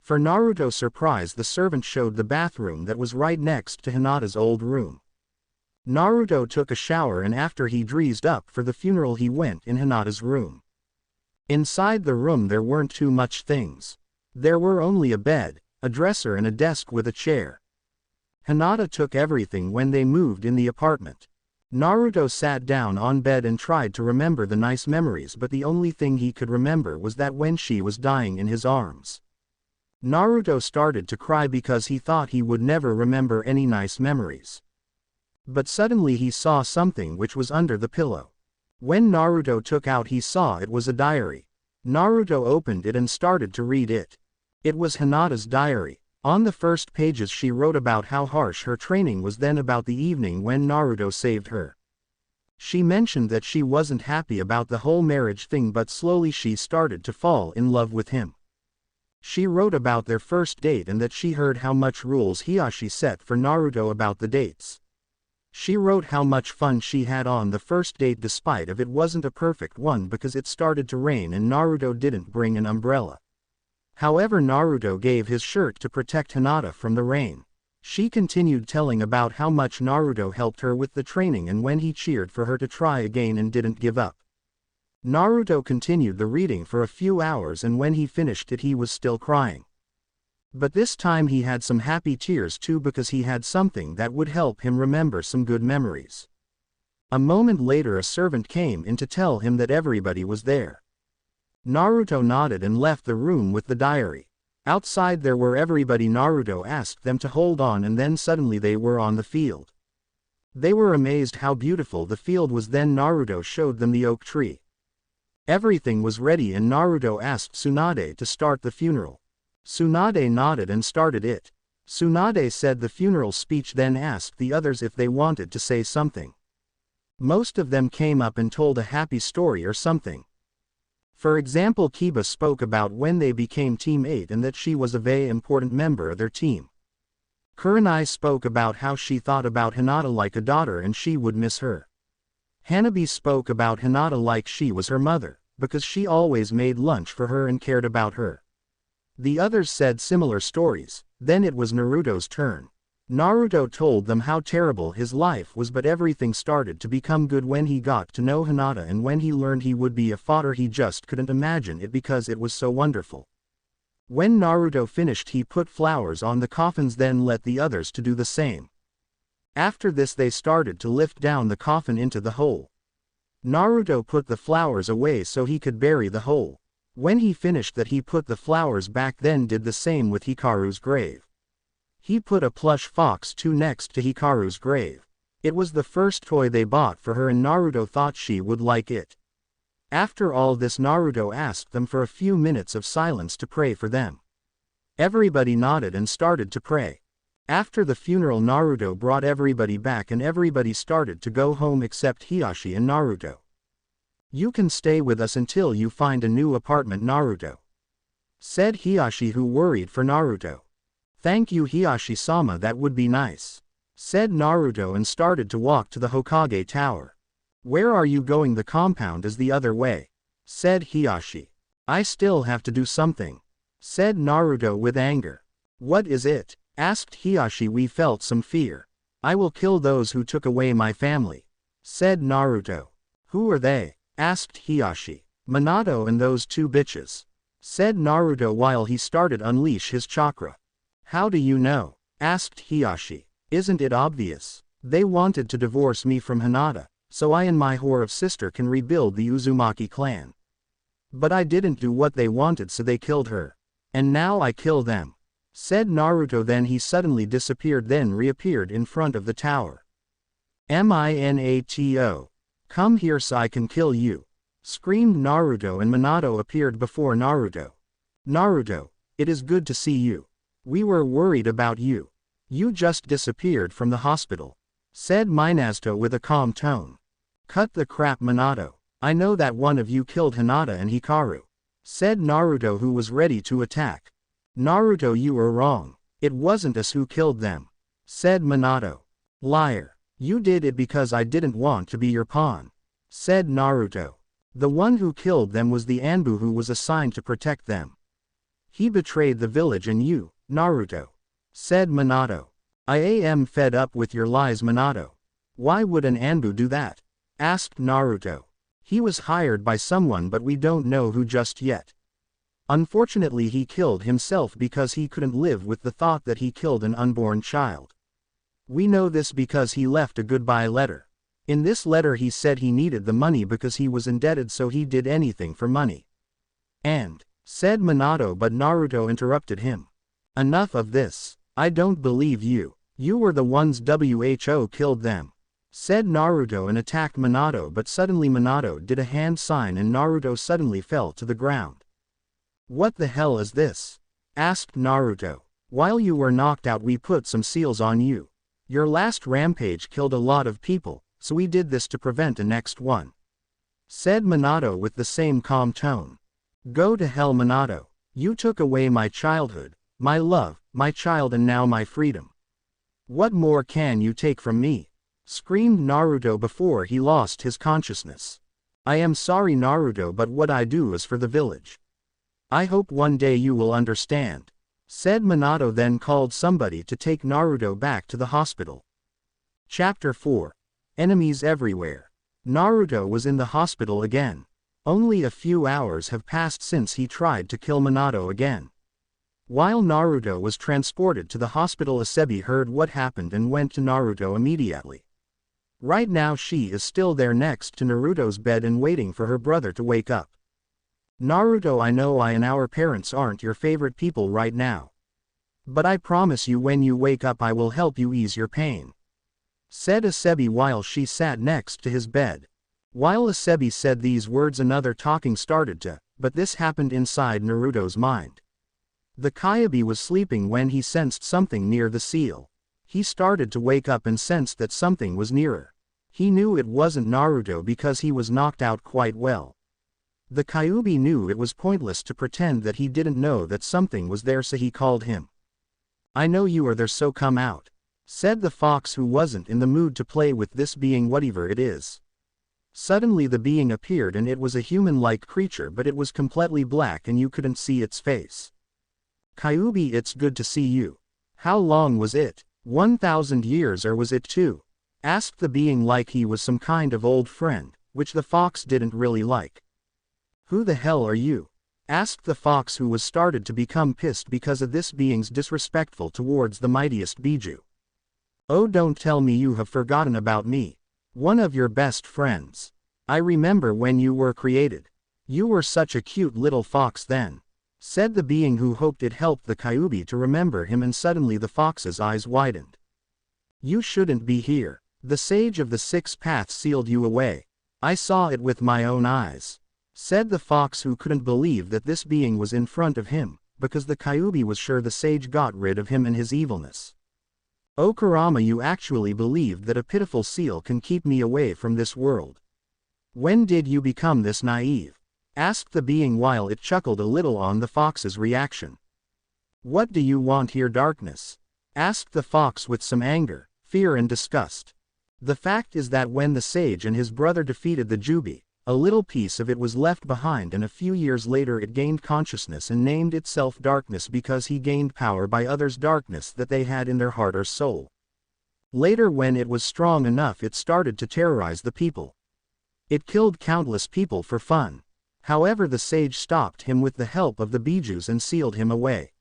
Speaker 1: For Naruto's surprise, the servant showed the bathroom that was right next to Hinata's old room. Naruto took a shower, and after he dressed up for the funeral he went in Hinata's room. Inside the room there weren't too much things. There were only a bed, a dresser and a desk with a chair. Hinata took everything when they moved in the apartment. Naruto sat down on bed and tried to remember the nice memories, but the only thing he could remember was that when she was dying in his arms. Naruto started to cry because he thought he would never remember any nice memories. But suddenly he saw something which was under the pillow. When Naruto took out, he saw it was a diary. Naruto opened it and started to read it. It was Hinata's diary. On the first pages she wrote about how harsh her training was, then about the evening when Naruto saved her. She mentioned that she wasn't happy about the whole marriage thing, but slowly she started to fall in love with him. She wrote about their first date and that she heard how much rules Hiashi set for Naruto about the dates. She wrote how much fun she had on the first date despite of it wasn't a perfect one because it started to rain and Naruto didn't bring an umbrella. However, Naruto gave his shirt to protect Hinata from the rain. She continued telling about how much Naruto helped her with the training and when he cheered for her to try again and didn't give up. Naruto continued the reading for a few hours, and when he finished it he was still crying. But this time he had some happy tears too because he had something that would help him remember some good memories. A moment later a servant came in to tell him that everybody was there. Naruto nodded and left the room with the diary. Outside there were everybody. Naruto asked them to hold on, and then suddenly they were on the field. They were amazed how beautiful the field was. Then Naruto showed them the oak tree. Everything was ready and Naruto asked Tsunade to start the funeral. Tsunade nodded and started it. Tsunade said the funeral speech, then asked the others if they wanted to say something. Most of them came up and told a happy story or something. For example, Kiba spoke about when they became Team 8 and that she was a very important member of their team. Kurenai spoke about how she thought about Hinata like a daughter and she would miss her. Hanabi spoke about Hinata like she was her mother, because she always made lunch for her and cared about her. The others said similar stories. Then it was Naruto's turn. Naruto told them how terrible his life was, but everything started to become good when he got to know Hinata, and when he learned he would be a father he just couldn't imagine it because it was so wonderful. When Naruto finished he put flowers on the coffins, then let the others to do the same. After this they started to lift down the coffin into the hole. Naruto put the flowers away so he could bury the hole. When he finished that he put the flowers back, then did the same with Hikaru's grave. He put a plush fox too next to Hikaru's grave. It was the first toy they bought for her and Naruto thought she would like it. After all this Naruto asked them for a few minutes of silence to pray for them. Everybody nodded and started to pray. After the funeral Naruto brought everybody back and everybody started to go home except Hiashi and Naruto. "You can stay with us until you find a new apartment, Naruto," said Hiashi, who worried for Naruto. "Thank you, Hiashi-sama, that would be nice," said Naruto and started to walk to the Hokage Tower. "Where are you going? The compound is the other way," said Hiashi. "I still have to do something," said Naruto with anger. "What is it?" asked Hiashi. "We felt some fear. I will kill those who took away my family," said Naruto. "Who are they?" asked Hiashi. "Minato and those two bitches," said Naruto while he started unleash his chakra. "How do you know?" asked Hiashi. "Isn't it obvious? They wanted to divorce me from Hinata, so I and my whore of sister can rebuild the Uzumaki clan. But I didn't do what they wanted, so they killed her. And now I kill them," said Naruto. Then he suddenly disappeared, then reappeared in front of the tower. "Minato! Come here so I can kill you," screamed Naruto, and Minato appeared before Naruto. "Naruto, it is good to see you. We were worried about you. You just disappeared from the hospital," said Minato with a calm tone. "Cut the crap, Minato. I know that one of you killed Hinata and Hikaru," said Naruto, who was ready to attack. "Naruto, you are wrong. It wasn't us who killed them," said Minato. "Liar. You did it because I didn't want to be your pawn," said Naruto. "The one who killed them was the Anbu who was assigned to protect them." He betrayed the village and you, Naruto. Said Minato. I am fed up with your lies, Minato. Why would an Anbu do that? Asked Naruto. He was hired by someone but we don't know who just yet. Unfortunately he killed himself because he couldn't live with the thought that he killed an unborn child. We know this because he left a goodbye letter. In this letter he said he needed the money because he was indebted, so he did anything for money. And, said Minato, but Naruto interrupted him. Enough of this. I don't believe you. You were the ones who killed them. Said Naruto and attacked Minato, but suddenly Minato did a hand sign and Naruto suddenly fell to the ground. What the hell is this? Asked Naruto. While you were knocked out we put some seals on you. Your last rampage killed a lot of people, so we did this to prevent a next one. Said Minato with the same calm tone. Go to hell, Minato. You took away my childhood, my love, my child, and now my freedom. What more can you take from me? Screamed Naruto before he lost his consciousness. I am sorry, Naruto, but what I do is for the village. I hope one day you will understand. Said Minato, then called somebody to take Naruto back to the hospital. Chapter 4. Enemies everywhere. Naruto was in the hospital again. Only a few hours have passed since he tried to kill Minato again. While Naruto was transported to the hospital, Asebi heard what happened and went to Naruto immediately. Right now she is still there next to Naruto's bed and waiting for her brother to wake up. Naruto, I know I and our parents aren't your favorite people right now. But I promise you when you wake up I will help you ease your pain. Said Asebi while she sat next to his bed. While Asebi said these words another talking started to, but this happened inside Naruto's mind. The Kyuubi was sleeping when he sensed something near the seal. He started to wake up and sensed that something was nearer. He knew it wasn't Naruto because he was knocked out quite well. The Kyuubi knew it was pointless to pretend that he didn't know that something was there, so he called him. I know you are there, so come out. Said the fox, who wasn't in the mood to play with this being, whatever it is. Suddenly the being appeared and it was a human-like creature, but it was completely black and you couldn't see its face. Kyuubi, it's good to see you. How long was it? 1,000 years, or was it 2? Asked the being like he was some kind of old friend, which the fox didn't really like. Who the hell are you? Asked the fox, who was started to become pissed because of this being's disrespectful towards the mightiest Biju. Oh, don't tell me you have forgotten about me. One of your best friends. I remember when you were created. You were such a cute little fox then. Said the being, who hoped it helped the Kyuubi to remember him, and suddenly the fox's eyes widened. You shouldn't be here. The sage of the 6 paths sealed you away. I saw it with my own eyes. Said the fox, who couldn't believe that this being was in front of him, because the Kyuubi was sure the sage got rid of him and his evilness. Oh Kurama, you actually believed that a pitiful seal can keep me away from this world. When did you become this naive? Asked the being while it chuckled a little on the fox's reaction. What do you want here, darkness? Asked the fox with some anger, fear and disgust. The fact is that when the sage and his brother defeated the Jubi, a little piece of it was left behind, and a few years later it gained consciousness and named itself darkness because he gained power by others' darkness that they had in their heart or soul. Later, when it was strong enough, it started to terrorize the people. It killed countless people for fun. However, the sage stopped him with the help of the Bijus and sealed him away.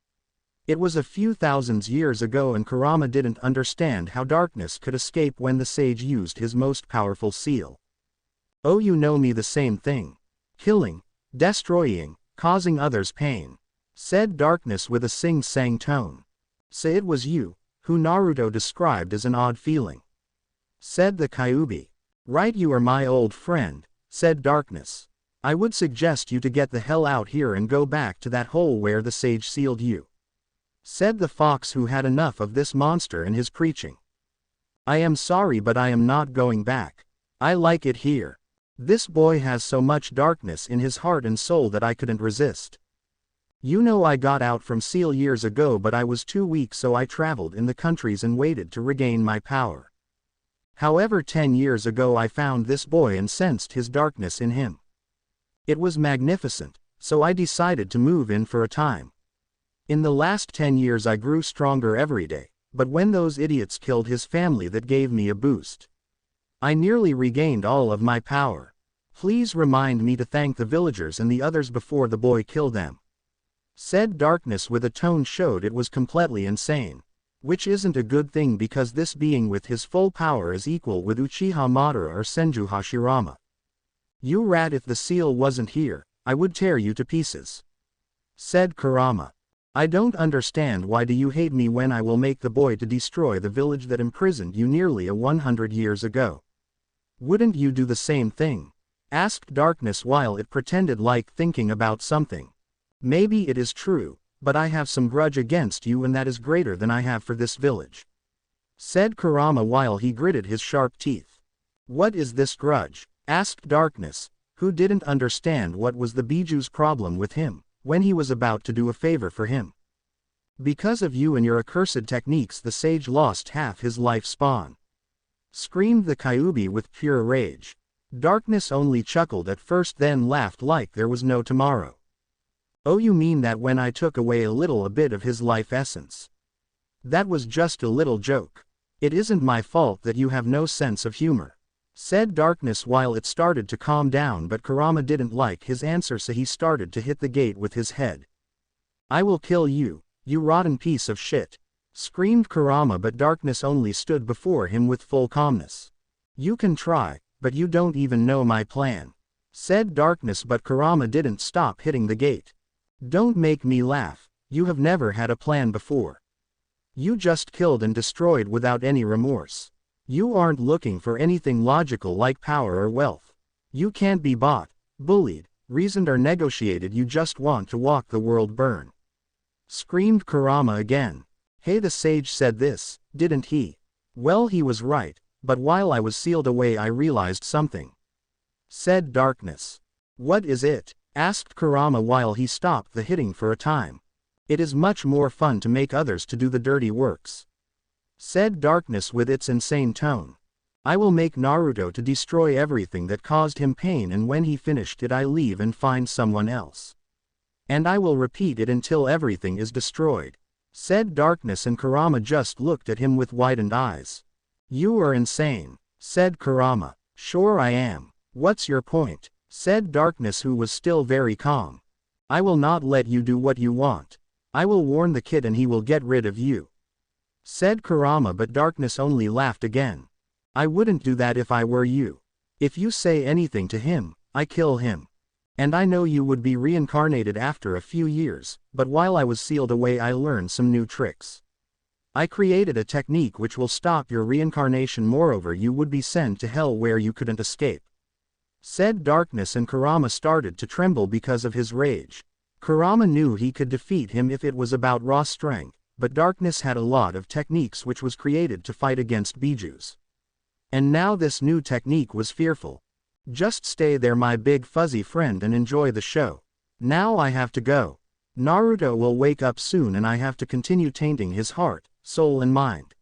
Speaker 1: It was a few thousands years ago, and Kurama didn't understand how darkness could escape when the sage used his most powerful seal. Oh, you know me, the same thing. Killing, destroying, causing others pain. Said darkness with a sing-sang tone. So it was you, who Naruto described as an odd feeling. Said the Kyuubi. Right, you are my old friend, said darkness. I would suggest you to get the hell out here and go back to that hole where the sage sealed you. Said the fox, who had enough of this monster and his preaching. I am sorry, but I am not going back. I like it here. This boy has so much darkness in his heart and soul that I couldn't resist. You know, I got out from Seal years ago, but I was too weak, so I traveled in the countries and waited to regain my power. However, 10 years ago I found this boy and sensed his darkness in him. It was magnificent, so I decided to move in for a time. In the last 10 years I grew stronger every day, but when those idiots killed his family that gave me a boost. I nearly regained all of my power. Please remind me to thank the villagers and the others before the boy killed them. Said Darkness with a tone showed it was completely insane. Which isn't a good thing because this being with his full power is equal with Uchiha Madara or Senju Hashirama. You rat, if the seal wasn't here, I would tear you to pieces. Said Kurama. I don't understand, why do you hate me when I will make the boy to destroy the village that imprisoned you nearly 100 years ago? Wouldn't you do the same thing? Asked Darkness while it pretended like thinking about something. Maybe it is true, but I have some grudge against you and that is greater than I have for this village. Said Kurama while he gritted his sharp teeth. What is this grudge? Asked Darkness, who didn't understand what was the Biju's problem with him, when he was about to do a favor for him. Because of you and your accursed techniques the sage lost half his life spawn. Screamed the Kyuubi with pure rage. Darkness only chuckled at first then laughed like there was no tomorrow. Oh, you mean that when I took away a bit of his life essence? That was just a little joke. It isn't my fault that you have no sense of humor. Said Darkness while it started to calm down, but Kurama didn't like his answer so he started to hit the gate with his head. I will kill you, you rotten piece of shit. Screamed Kurama, but Darkness only stood before him with full calmness. You can try, but you don't even know my plan. Said Darkness, but Kurama didn't stop hitting the gate. Don't make me laugh, you have never had a plan before. You just killed and destroyed without any remorse. You aren't looking for anything logical like power or wealth. You can't be bought, bullied, reasoned or negotiated, you just want to watch the world burn. Screamed Kurama again. Hey, the sage said this, didn't he? Well, he was right, but while I was sealed away I realized something. Said Darkness. What is it? Asked Kurama while he stopped the hitting for a time. It is much more fun to make others to do the dirty works. Said Darkness with its insane tone. I will make Naruto to destroy everything that caused him pain, and when he finished it I leave and find someone else. And I will repeat it until everything is destroyed. Said Darkness, and Kurama just looked at him with widened eyes. You are insane. Said Kurama. Sure I am. What's your point? Said Darkness, who was still very calm. I will not let you do what you want. I will warn the kid and he will get rid of you. Said Kurama, but Darkness only laughed again. I wouldn't do that if I were you. If you say anything to him, I kill him. And I know you would be reincarnated after a few years, but while I was sealed away I learned some new tricks. I created a technique which will stop your reincarnation, moreover you would be sent to hell where you couldn't escape. Said Darkness, and Kurama started to tremble because of his rage. Kurama knew he could defeat him if it was about raw strength, but Darkness had a lot of techniques which was created to fight against Bijus. And now this new technique was fearful. Just stay there, my big fuzzy friend, and enjoy the show. Now I have to go. Naruto will wake up soon and I have to continue tainting his heart, soul and mind.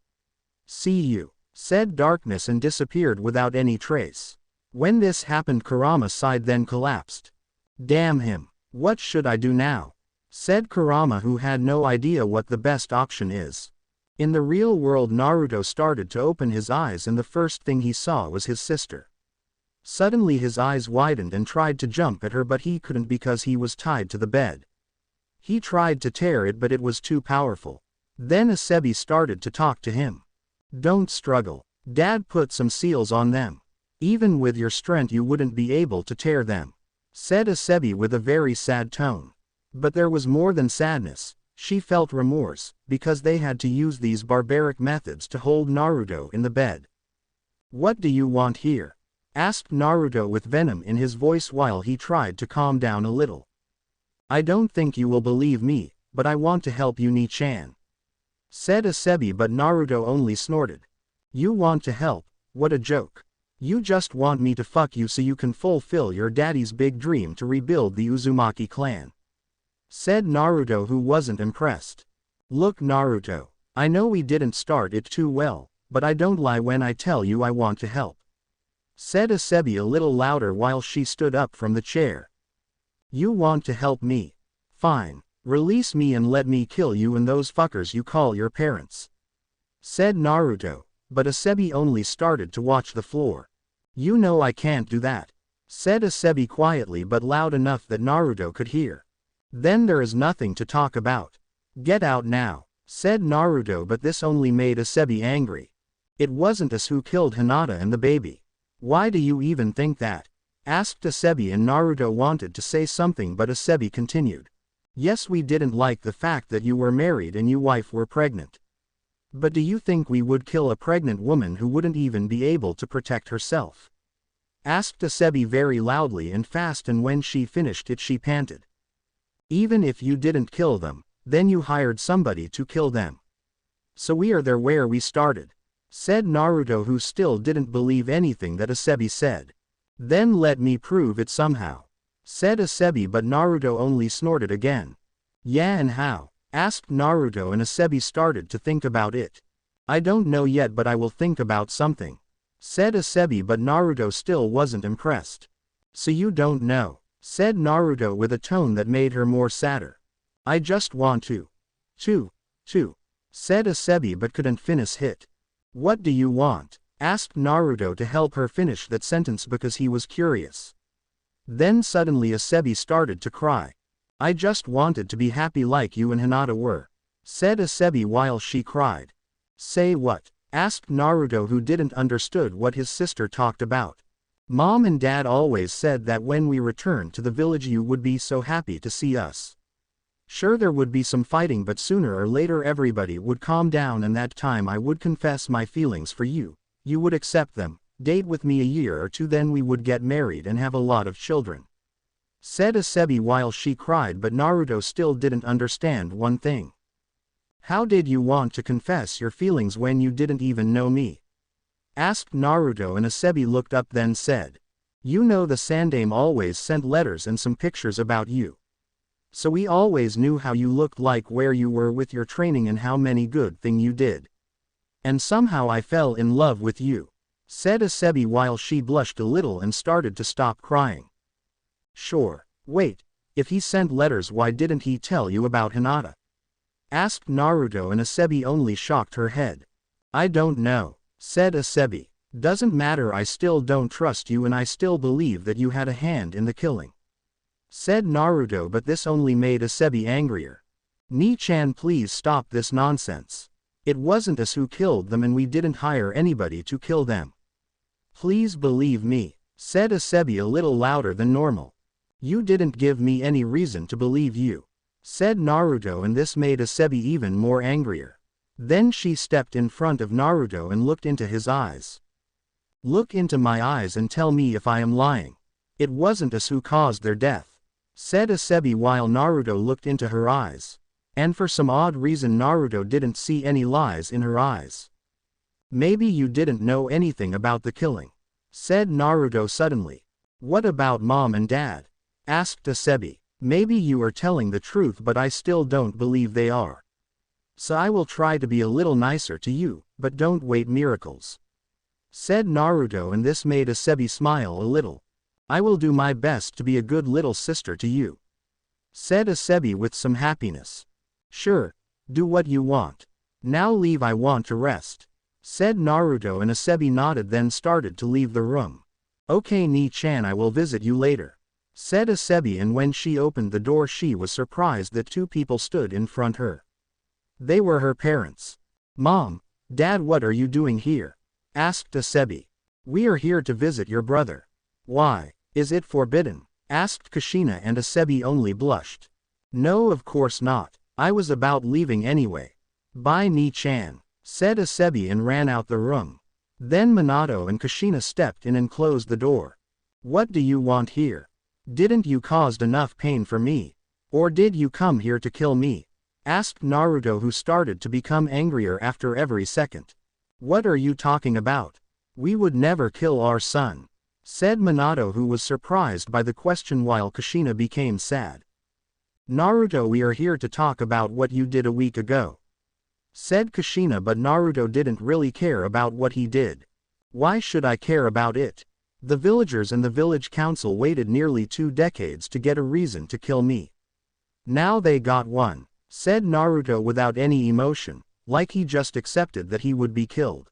Speaker 1: See you. Said Darkness and disappeared without any trace. When this happened Kurama sighed then collapsed. Damn him. What should I do now? Said Kurama, who had no idea what the best option is. In the real world Naruto started to open his eyes and the first thing he saw was his sister. Suddenly his eyes widened and tried to jump at her, but he couldn't because he was tied to the bed. He tried to tear it but it was too powerful. Then Asebi started to talk to him. Don't struggle. Dad put some seals on them. Even with your strength you wouldn't be able to tear them. Said Asebi with a very sad tone. But there was more than sadness, she felt remorse, because they had to use these barbaric methods to hold Naruto in the bed. What do you want here? Asked Naruto with venom in his voice while he tried to calm down a little. I don't think you will believe me, but I want to help you, Ni-chan. Said Asebi, but Naruto only snorted. You want to help? What a joke. You just want me to fuck you so you can fulfill your daddy's big dream to rebuild the Uzumaki clan. Said Naruto, who wasn't impressed. Look Naruto, I know we didn't start it too well, but I don't lie when I tell you I want to help. Said Asebi a little louder while she stood up from the chair. You want to help me? Fine. Release me and let me kill you and those fuckers you call your parents," said Naruto, but Asebi only started to watch the floor. "You know I can't do that," said Asebi quietly but loud enough that Naruto could hear. "Then there is nothing to talk about. Get out now," said Naruto, but this only made Asebi angry. "It wasn't us who killed Hinata and the baby. Why do you even think that?" asked Asebi, and Naruto wanted to say something but Asebi continued. "Yes, we didn't like the fact that you were married and your wife were pregnant. But do you think we would kill a pregnant woman who wouldn't even be able to protect herself?" asked Asebi very loudly and fast, and when she finished it she panted. "Even if you didn't kill them, then you hired somebody to kill them. So we are there where we started," said Naruto, who still didn't believe anything that Asebi said. "Then let me prove it somehow," said Asebi, but Naruto only snorted again. "Yeah, and how?" asked Naruto, and Asebi started to think about it. "I don't know yet, but I will think about something," said Asebi, but Naruto still wasn't impressed. "So you don't know," said Naruto with a tone that made her more sadder. "I just want to, said Asebi but couldn't finish it. "What do you want?" asked Naruto to help her finish that sentence because he was curious. Then suddenly Asebi started to cry. "I just wanted to be happy like you and Hinata were," said Asebi while she cried. "Say what?" asked Naruto, who didn't understood what his sister talked about. "Mom and Dad always said that when we returned to the village you would be so happy to see us. Sure, there would be some fighting, but sooner or later everybody would calm down, and that time I would confess my feelings for you. You would accept them, date with me a year or two, then we would get married and have a lot of children," said Asebi while she cried, but Naruto still didn't understand one thing. "How did you want to confess your feelings when you didn't even know me?" asked Naruto, and Asebi looked up then said, "You know the Sandaime always sent letters and some pictures about you. So we always knew how you looked like, where you were with your training, and how many good thing you did. And somehow I fell in love with you," said Asebi while she blushed a little and started to stop crying. "Sure. Wait, if he sent letters, why didn't he tell you about Hinata?" asked Naruto, and Asebi only shocked her head. "I don't know," said Asebi. "Doesn't matter, I still don't trust you and I still believe that you had a hand in the killing," said Naruto, but this only made Asebi angrier. "Ni-chan, please stop this nonsense. It wasn't us who killed them and we didn't hire anybody to kill them. Please believe me," said Asebi a little louder than normal. "You didn't give me any reason to believe you," said Naruto, and this made Asebi even more angrier. Then she stepped in front of Naruto and looked into his eyes. "Look into my eyes and tell me if I am lying. It wasn't us who caused their death," said Asebi while Naruto looked into her eyes. And for some odd reason Naruto didn't see any lies in her eyes. "Maybe you didn't know anything about the killing," said Naruto suddenly. "What about Mom and Dad?" asked Asebi. "Maybe you are telling the truth, but I still don't believe they are. So I will try to be a little nicer to you, but don't wait miracles," said Naruto, and this made Asebi smile a little. "I will do my best to be a good little sister to you," said Asebi with some happiness. "Sure, do what you want. Now leave, I want to rest," said Naruto, and Asebi nodded then started to leave the room. "Okay Ni-chan, I will visit you later," said Asebi, and when she opened the door she was surprised that two people stood in front her. They were her parents. "Mom, Dad, what are you doing here?" asked Asebi. "We are here to visit your brother." "Why, is it forbidden?" asked Kushina, and Asebi only blushed. "No, of course not. I was about leaving anyway. Bye Ni-chan," said Asebi and ran out the room. Then Minato and Kushina stepped in and closed the door. "What do you want here? Didn't you caused enough pain for me? Or did you come here to kill me?" asked Naruto, who started to become angrier after every second. "What are you talking about? We would never kill our son," said Minato, who was surprised by the question while Kushina became sad. "Naruto, we are here to talk about what you did a week ago," said Kushina, but Naruto didn't really care about what he did. "Why should I care about it? The villagers and the village council waited nearly 2 decades to get a reason to kill me. Now they got one, said Naruto without any emotion, like he just accepted that he would be killed.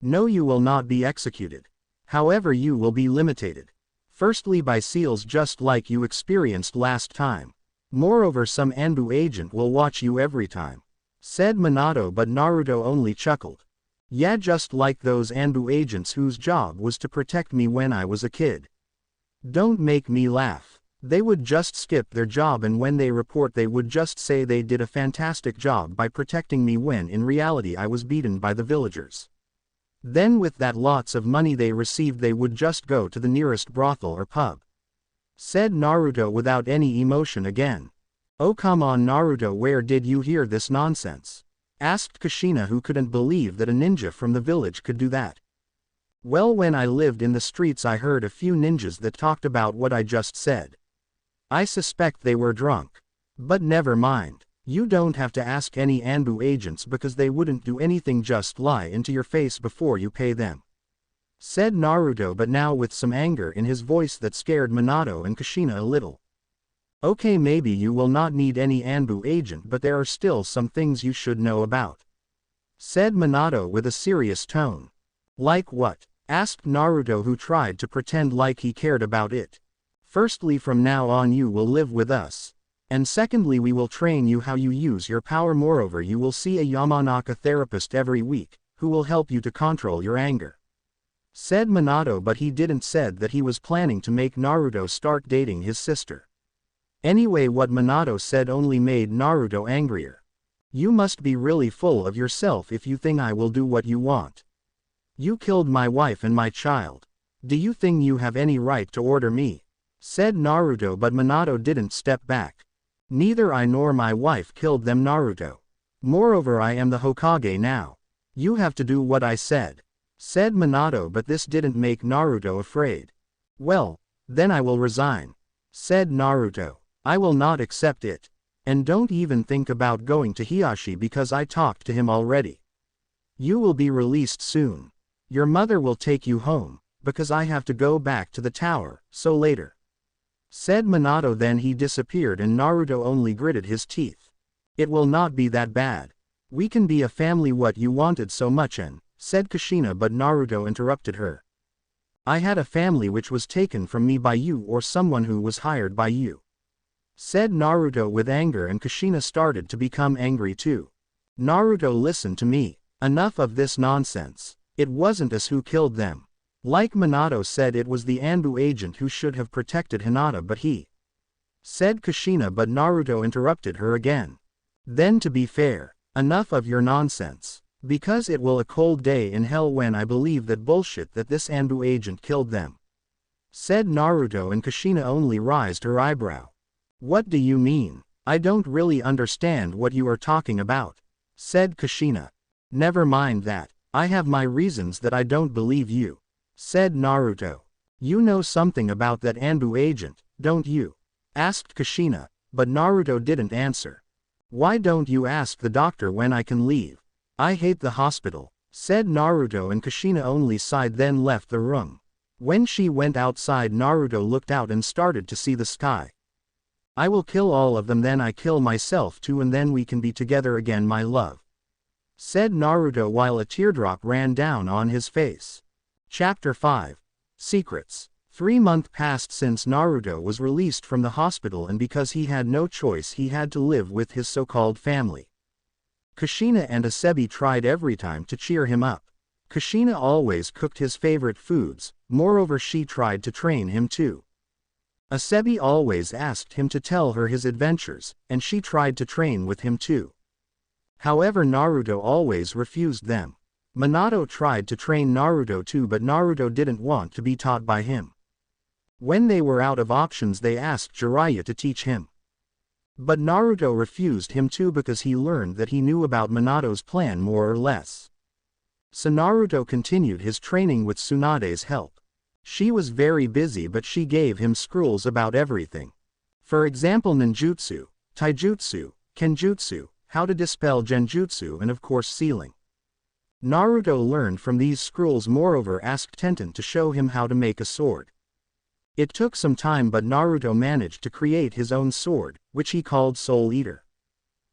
Speaker 1: No, you will not be executed. However, you will be limited. Firstly by seals just like you experienced last time. Moreover, some Anbu agent will watch you every time, said Minato, but Naruto only chuckled. Yeah, just like those Anbu agents whose job was to protect me when I was a kid. Don't make me laugh. They would just skip their job, and when they report they would just say they did a fantastic job by protecting me when in reality I was beaten by the villagers. Then with that lots of money they received they would just go to the nearest brothel or pub, said Naruto without any emotion again. Oh come on Naruto, where did you hear this nonsense? Asked Kushina, who couldn't believe that a ninja from the village could do that. Well, when I lived in the streets I heard a few ninjas that talked about what I just said. I suspect they were drunk. But never mind. You don't have to ask any Anbu agents because they wouldn't do anything, just lie into your face before you pay them, said Naruto, but now with some anger in his voice that scared Minato and Kushina a little. Okay, maybe you will not need any Anbu agent, but there are still some things you should know about, said Minato with a serious tone. Like what? Asked Naruto, who tried to pretend like he cared about it. Firstly, from now on you will live with us. And secondly, we will train you how you use your power. Moreover, you will see a Yamanaka therapist every week, who will help you to control your anger, said Minato, but he didn't said that he was planning to make Naruto start dating his sister. Anyway, what Minato said only made Naruto angrier. You must be really full of yourself if you think I will do what you want. You killed my wife and my child. Do you think you have any right to order me? Said Naruto, but Minato didn't step back. Neither I nor my wife killed them, Naruto. Moreover, I am the Hokage now. You have to do what I said, said Minato, but this didn't make Naruto afraid. Well, then I will resign, said Naruto. I will not accept it. And don't even think about going to Hiashi because I talked to him already. You will be released soon. Your mother will take you home, because I have to go back to the tower, so later, said Minato. Then he disappeared and Naruto only gritted his teeth. It will not be that bad. We can be a family, what you wanted so much, said Kushina, but Naruto interrupted her. I had a family which was taken from me by you or someone who was hired by you, said Naruto with anger, and Kushina started to become angry too. Naruto, listen to me. Enough of this nonsense. It wasn't us who killed them. Like Minato said, it was the Anbu agent who should have protected Hinata, but he, said Kushina, but Naruto interrupted her again. Then to be fair, enough of your nonsense. Because it will a cold day in hell when I believe that bullshit that this Anbu agent killed them, said Naruto, and Kushina only raised her eyebrow. What do you mean? I don't really understand what you are talking about, said Kushina. Never mind that. I have my reasons that I don't believe you, said Naruto. You know something about that Anbu agent, don't you? Asked Kushina, but Naruto didn't answer. Why don't you ask the doctor when I can leave? I hate the hospital, said Naruto, and Kushina only sighed, then left the room. When she went outside, Naruto looked out and started to see the sky. I will kill all of them, then I kill myself too, and then we can be together again, my love, said Naruto while a teardrop ran down on his face. Chapter 5. Secrets. 3 months passed since Naruto was released from the hospital, and because he had no choice he had to live with his so-called family. Kushina and Asebi tried every time to cheer him up. Kushina always cooked his favorite foods, moreover she tried to train him too. Asebi always asked him to tell her his adventures, and she tried to train with him too. However, Naruto always refused them. Minato tried to train Naruto too, but Naruto didn't want to be taught by him. When they were out of options they asked Jiraiya to teach him. But Naruto refused him too because he learned that he knew about Minato's plan more or less. So Naruto continued his training with Tsunade's help. She was very busy, but she gave him scrolls about everything. For example, ninjutsu, taijutsu, kenjutsu, how to dispel genjutsu, and of course sealing. Naruto learned from these scrolls, moreover asked Tenten to show him how to make a sword. It took some time, but Naruto managed to create his own sword, which he called Soul Eater.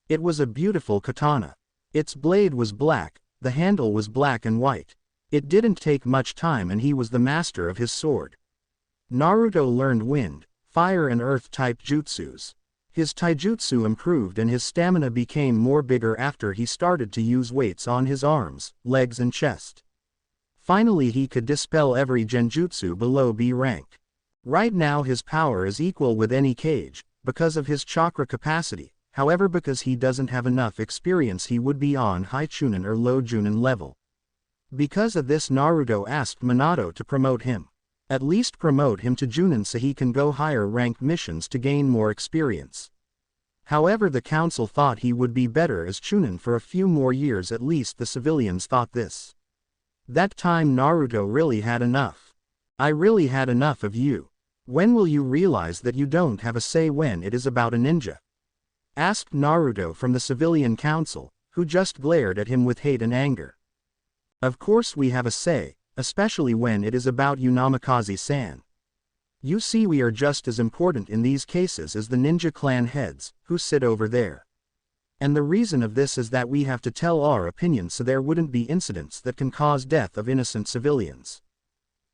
Speaker 1: It was a beautiful katana. Its blade was black, the handle was black and white. It didn't take much time and he was the master of his sword. Naruto learned wind, fire and earth type jutsus. His taijutsu improved and his stamina became more bigger after he started to use weights on his arms, legs and chest. Finally he could dispel every genjutsu below B rank. Right now his power is equal with any Kage, because of his chakra capacity. However, because he doesn't have enough experience he would be on high Chunin or low Junin level. Because of this Naruto asked Minato to promote him. At least promote him to Junin so he can go higher ranked missions to gain more experience. However, the council thought he would be better as Chunin for a few more years, at least the civilians thought this. That time Naruto really had enough. I really had enough of you. When will you realize that you don't have a say when it is about a ninja? Asked Naruto from the civilian council, who just glared at him with hate and anger. Of course we have a say, especially when it is about you, Namikaze-san. You see, we are just as important in these cases as the ninja clan heads, who sit over there. And the reason of this is that we have to tell our opinion so there wouldn't be incidents that can cause death of innocent civilians.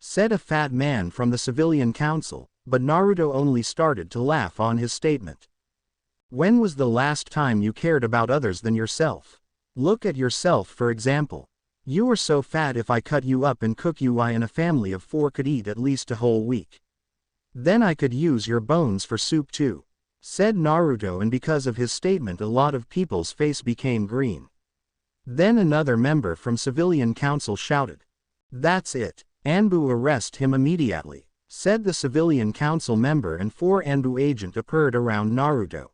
Speaker 1: Said a fat man from the civilian council, but Naruto only started to laugh on his statement. When was the last time you cared about others than yourself? Look at yourself, for example. You are so fat, if I cut you up and cook you, I and a family of 4 could eat at least a whole week. Then I could use your bones for soup too. Said Naruto, and because of his statement a lot of people's face became green. Then another member from civilian council shouted. That's it. Anbu, arrest him immediately. Said the civilian council member, and 4 Anbu agents appeared around Naruto.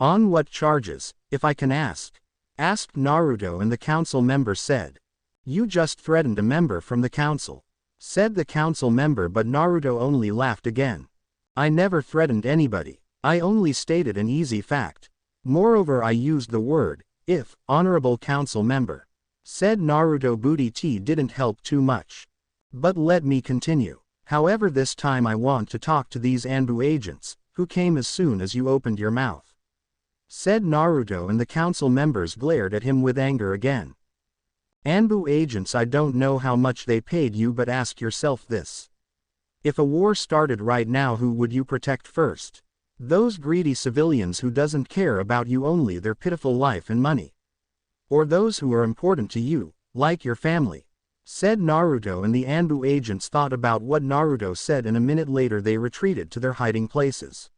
Speaker 1: On what charges, if I can ask? Asked Naruto, and the council member said. You just threatened a member from the council. Said the council member, but Naruto only laughed again. I never threatened anybody. I only stated an easy fact. Moreover, I used the word, if, honorable council member. Said Naruto. Booty tea didn't help too much. But let me continue. However, this time I want to talk to these Anbu agents, who came as soon as you opened your mouth. Said Naruto, and the council members glared at him with anger again. Anbu agents, I don't know how much they paid you, but ask yourself this. If a war started right now, who would you protect first? Those greedy civilians who doesn't care about you, only their pitiful life and money? Or those who are important to you, like your family? Said Naruto, and the Anbu agents thought about what Naruto said, and a minute later they retreated to their hiding places.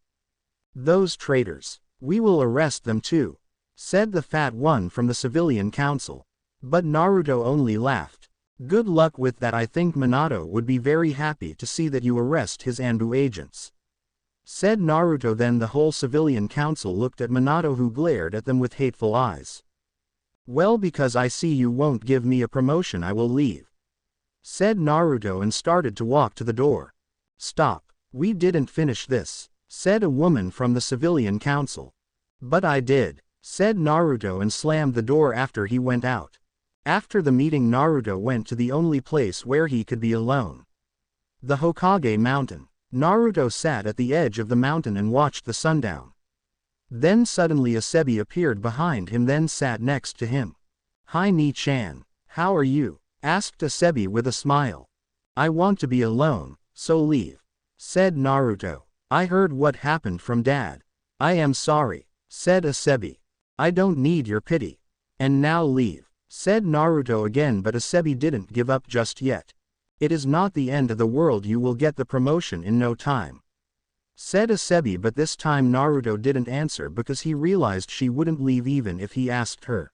Speaker 1: Those traitors. We will arrest them too. Said the fat one from the civilian council. But Naruto only laughed. Good luck with that. I think Minato would be very happy to see that you arrest his Anbu agents. Said Naruto. Then the whole civilian council looked at Minato, who glared at them with hateful eyes. Well, because I see you won't give me a promotion, I will leave. Said Naruto, and started to walk to the door. Stop. We didn't finish this. Said a woman from the civilian council. But I did. Said Naruto, and slammed the door after he went out. After the meeting, Naruto went to the only place where he could be alone. The Hokage Mountain. Naruto sat at the edge of the mountain and watched the sundown. Then suddenly Asebi appeared behind him, then sat next to him. Hi Ni-chan. How are you? Asked Asebi with a smile. I want to be alone, so leave. Said Naruto. I heard what happened from Dad. I am sorry. Said Asebi. I don't need your pity. And now leave. Said Naruto again, but Asebi didn't give up just yet. It is not the end of the world, you will get the promotion in no time. Said Asebi, but this time Naruto didn't answer because he realized she wouldn't leave even if he asked her.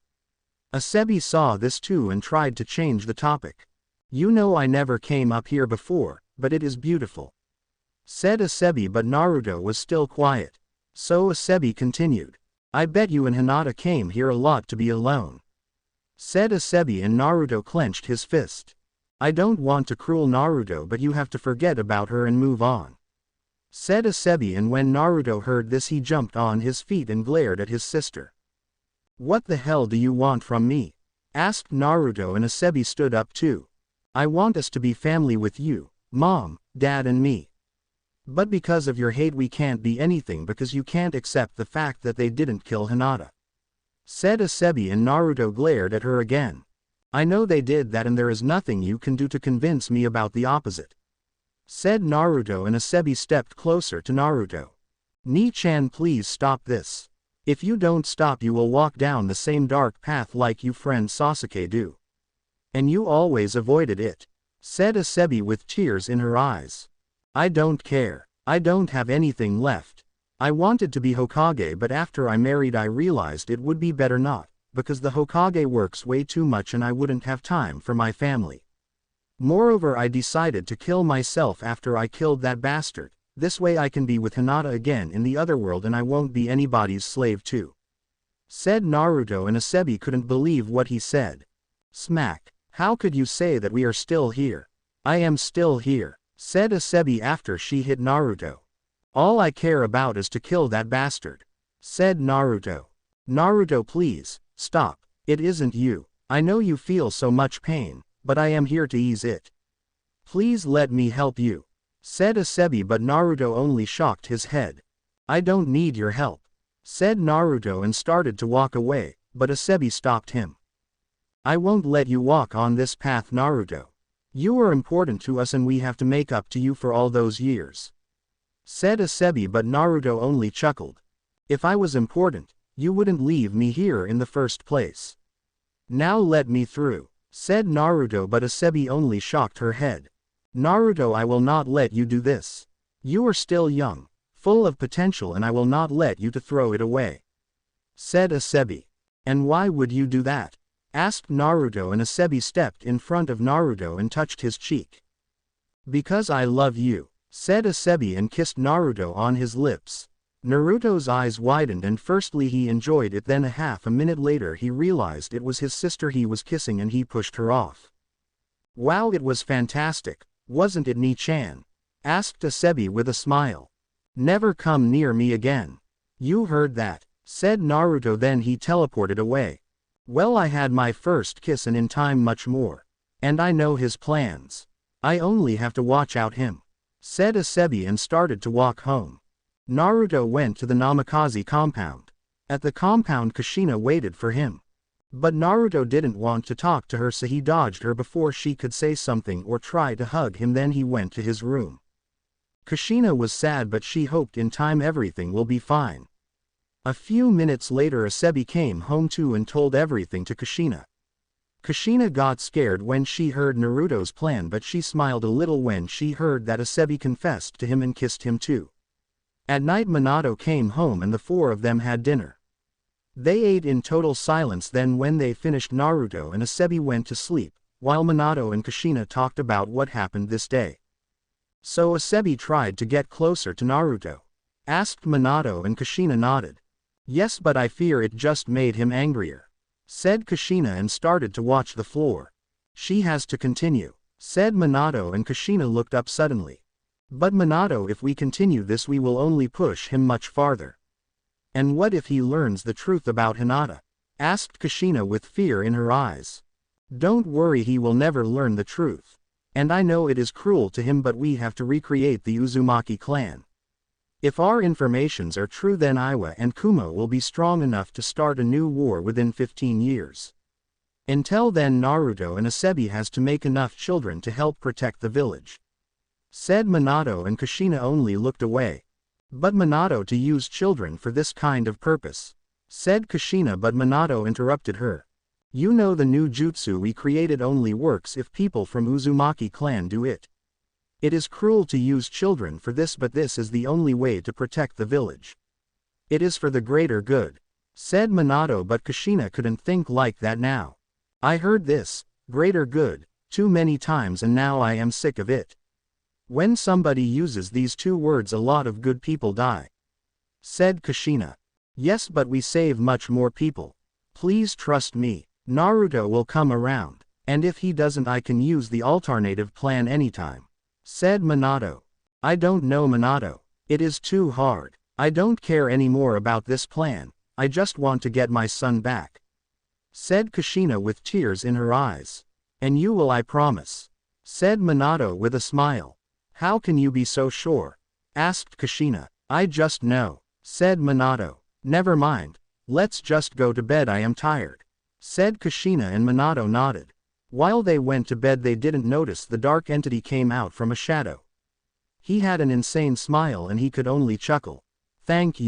Speaker 1: Asebi saw this too and tried to change the topic. You know, I never came up here before, but it is beautiful. Said Asebi, but Naruto was still quiet. So Asebi continued. I bet you and Hinata came here a lot to be alone. Said Asebi, and Naruto clenched his fist. I don't want to cruel Naruto, but you have to forget about her and move on. Said Asebi, and when Naruto heard this he jumped on his feet and glared at his sister. What the hell do you want from me? Asked Naruto, and Asebi stood up too. I want us to be family with you, Mom, Dad and me. But because of your hate we can't be anything because you can't accept the fact that they didn't kill Hinata. Said Asebi, and Naruto glared at her again. I know they did that and there is nothing you can do to convince me about the opposite. Said Naruto, and Asebi stepped closer to Naruto. Ni-chan, please stop this. If you don't stop you will walk down the same dark path like you friend Sasuke do. And you always avoided it. Said Asebi with tears in her eyes. I don't care. I don't have anything left. I wanted to be Hokage, but after I married I realized it would be better not, because the Hokage works way too much and I wouldn't have time for my family. Moreover, I decided to kill myself after I killed that bastard. This way I can be with Hinata again in the other world and I won't be anybody's slave too. Said Naruto, and Asebi couldn't believe what he said. Smack. How could you say that we are still here? I am still here. Said Asebi after she hit Naruto. All I care about is to kill that bastard. Said Naruto. Naruto, please, stop. It isn't you. I know you feel so much pain, but I am here to ease it. Please let me help you. Said Asebi, but Naruto only shocked his head. I don't need your help. Said Naruto and started to walk away, but Asebi stopped him. I won't let you walk on this path, Naruto. You are important to us and we have to make up to you for all those years. Said Asebi, but Naruto only chuckled. If I was important, you wouldn't leave me here in the first place. Now let me through. Said Naruto, but Asebi only shocked her head. Naruto, I will not let you do this. You are still young, full of potential, and I will not let you to throw it away. Said Asebi. And why would you do that? Asked Naruto, and Asebi stepped in front of Naruto and touched his cheek. Because I love you. Said Asebi and kissed Naruto on his lips. Naruto's eyes widened and firstly he enjoyed it, then a minute later he realized it was his sister he was kissing and he pushed her off. Wow, it was fantastic, wasn't it, Ni-chan? Asked Asebi with a smile. Never come near me again. You heard that? Said Naruto, then he teleported away. Well, I had my first kiss and in time much more. And I know his plans. I only have to watch out him. Said Asebi and started to walk home. Naruto went to the Namikaze compound. At the compound, Kushina waited for him. But Naruto didn't want to talk to her, so he dodged her before she could say something or try to hug him. Then he went to his room. Kushina was sad, but she hoped in time everything will be fine. A few minutes later Asebi came home too and told everything to Kushina. Kushina got scared when she heard Naruto's plan, but she smiled a little when she heard that Asebi confessed to him and kissed him too. At night Minato came home and the four of them had dinner. They ate in total silence. Then when they finished, Naruto and Asebi went to sleep, while Minato and Kushina talked about what happened this day. So Asebi tried to get closer to Naruto. Asked Minato, and Kushina nodded. Yes, but I fear it just made him angrier. Said Kushina and started to watch the floor. She has to continue. Said Minato, and Kushina looked up suddenly. But Minato, if we continue this we will only push him much farther. And what if he learns the truth about Hinata? Asked Kushina with fear in her eyes. Don't worry, he will never learn the truth. And I know it is cruel to him, but we have to recreate the Uzumaki clan. If our informations are true, then Iwa and Kumo will be strong enough to start a new war within 15 years. Until then Naruto and Asebi has to make enough children to help protect the village. Said Minato, and Kushina only looked away. But Minato to use children for this kind of purpose. Said Kushina, but Minato interrupted her. You know the new jutsu we created only works if people from Uzumaki clan do it. It is cruel to use children for this, but this is the only way to protect the village. It is for the greater good. Said Minato, but Kushina couldn't think like that now. I heard this, greater good, too many times and now I am sick of it. When somebody uses these two words a lot of good people die. Said Kushina. Yes, but we save much more people. Please trust me. Naruto will come around. And if he doesn't I can use the alternative plan anytime. Said Minato. I don't know, Minato. It is too hard. I don't care anymore about this plan. I just want to get my son back. Said Kushina with tears in her eyes. And you will, I promise. Said Minato with a smile. How can you be so sure? asked Kushina. I just know, said Minato. Never mind. Let's just go to bed, I am tired, said Kushina, and Minato nodded. While they went to bed they didn't notice the dark entity came out from a shadow. He had an insane smile and he could only chuckle. Thank you.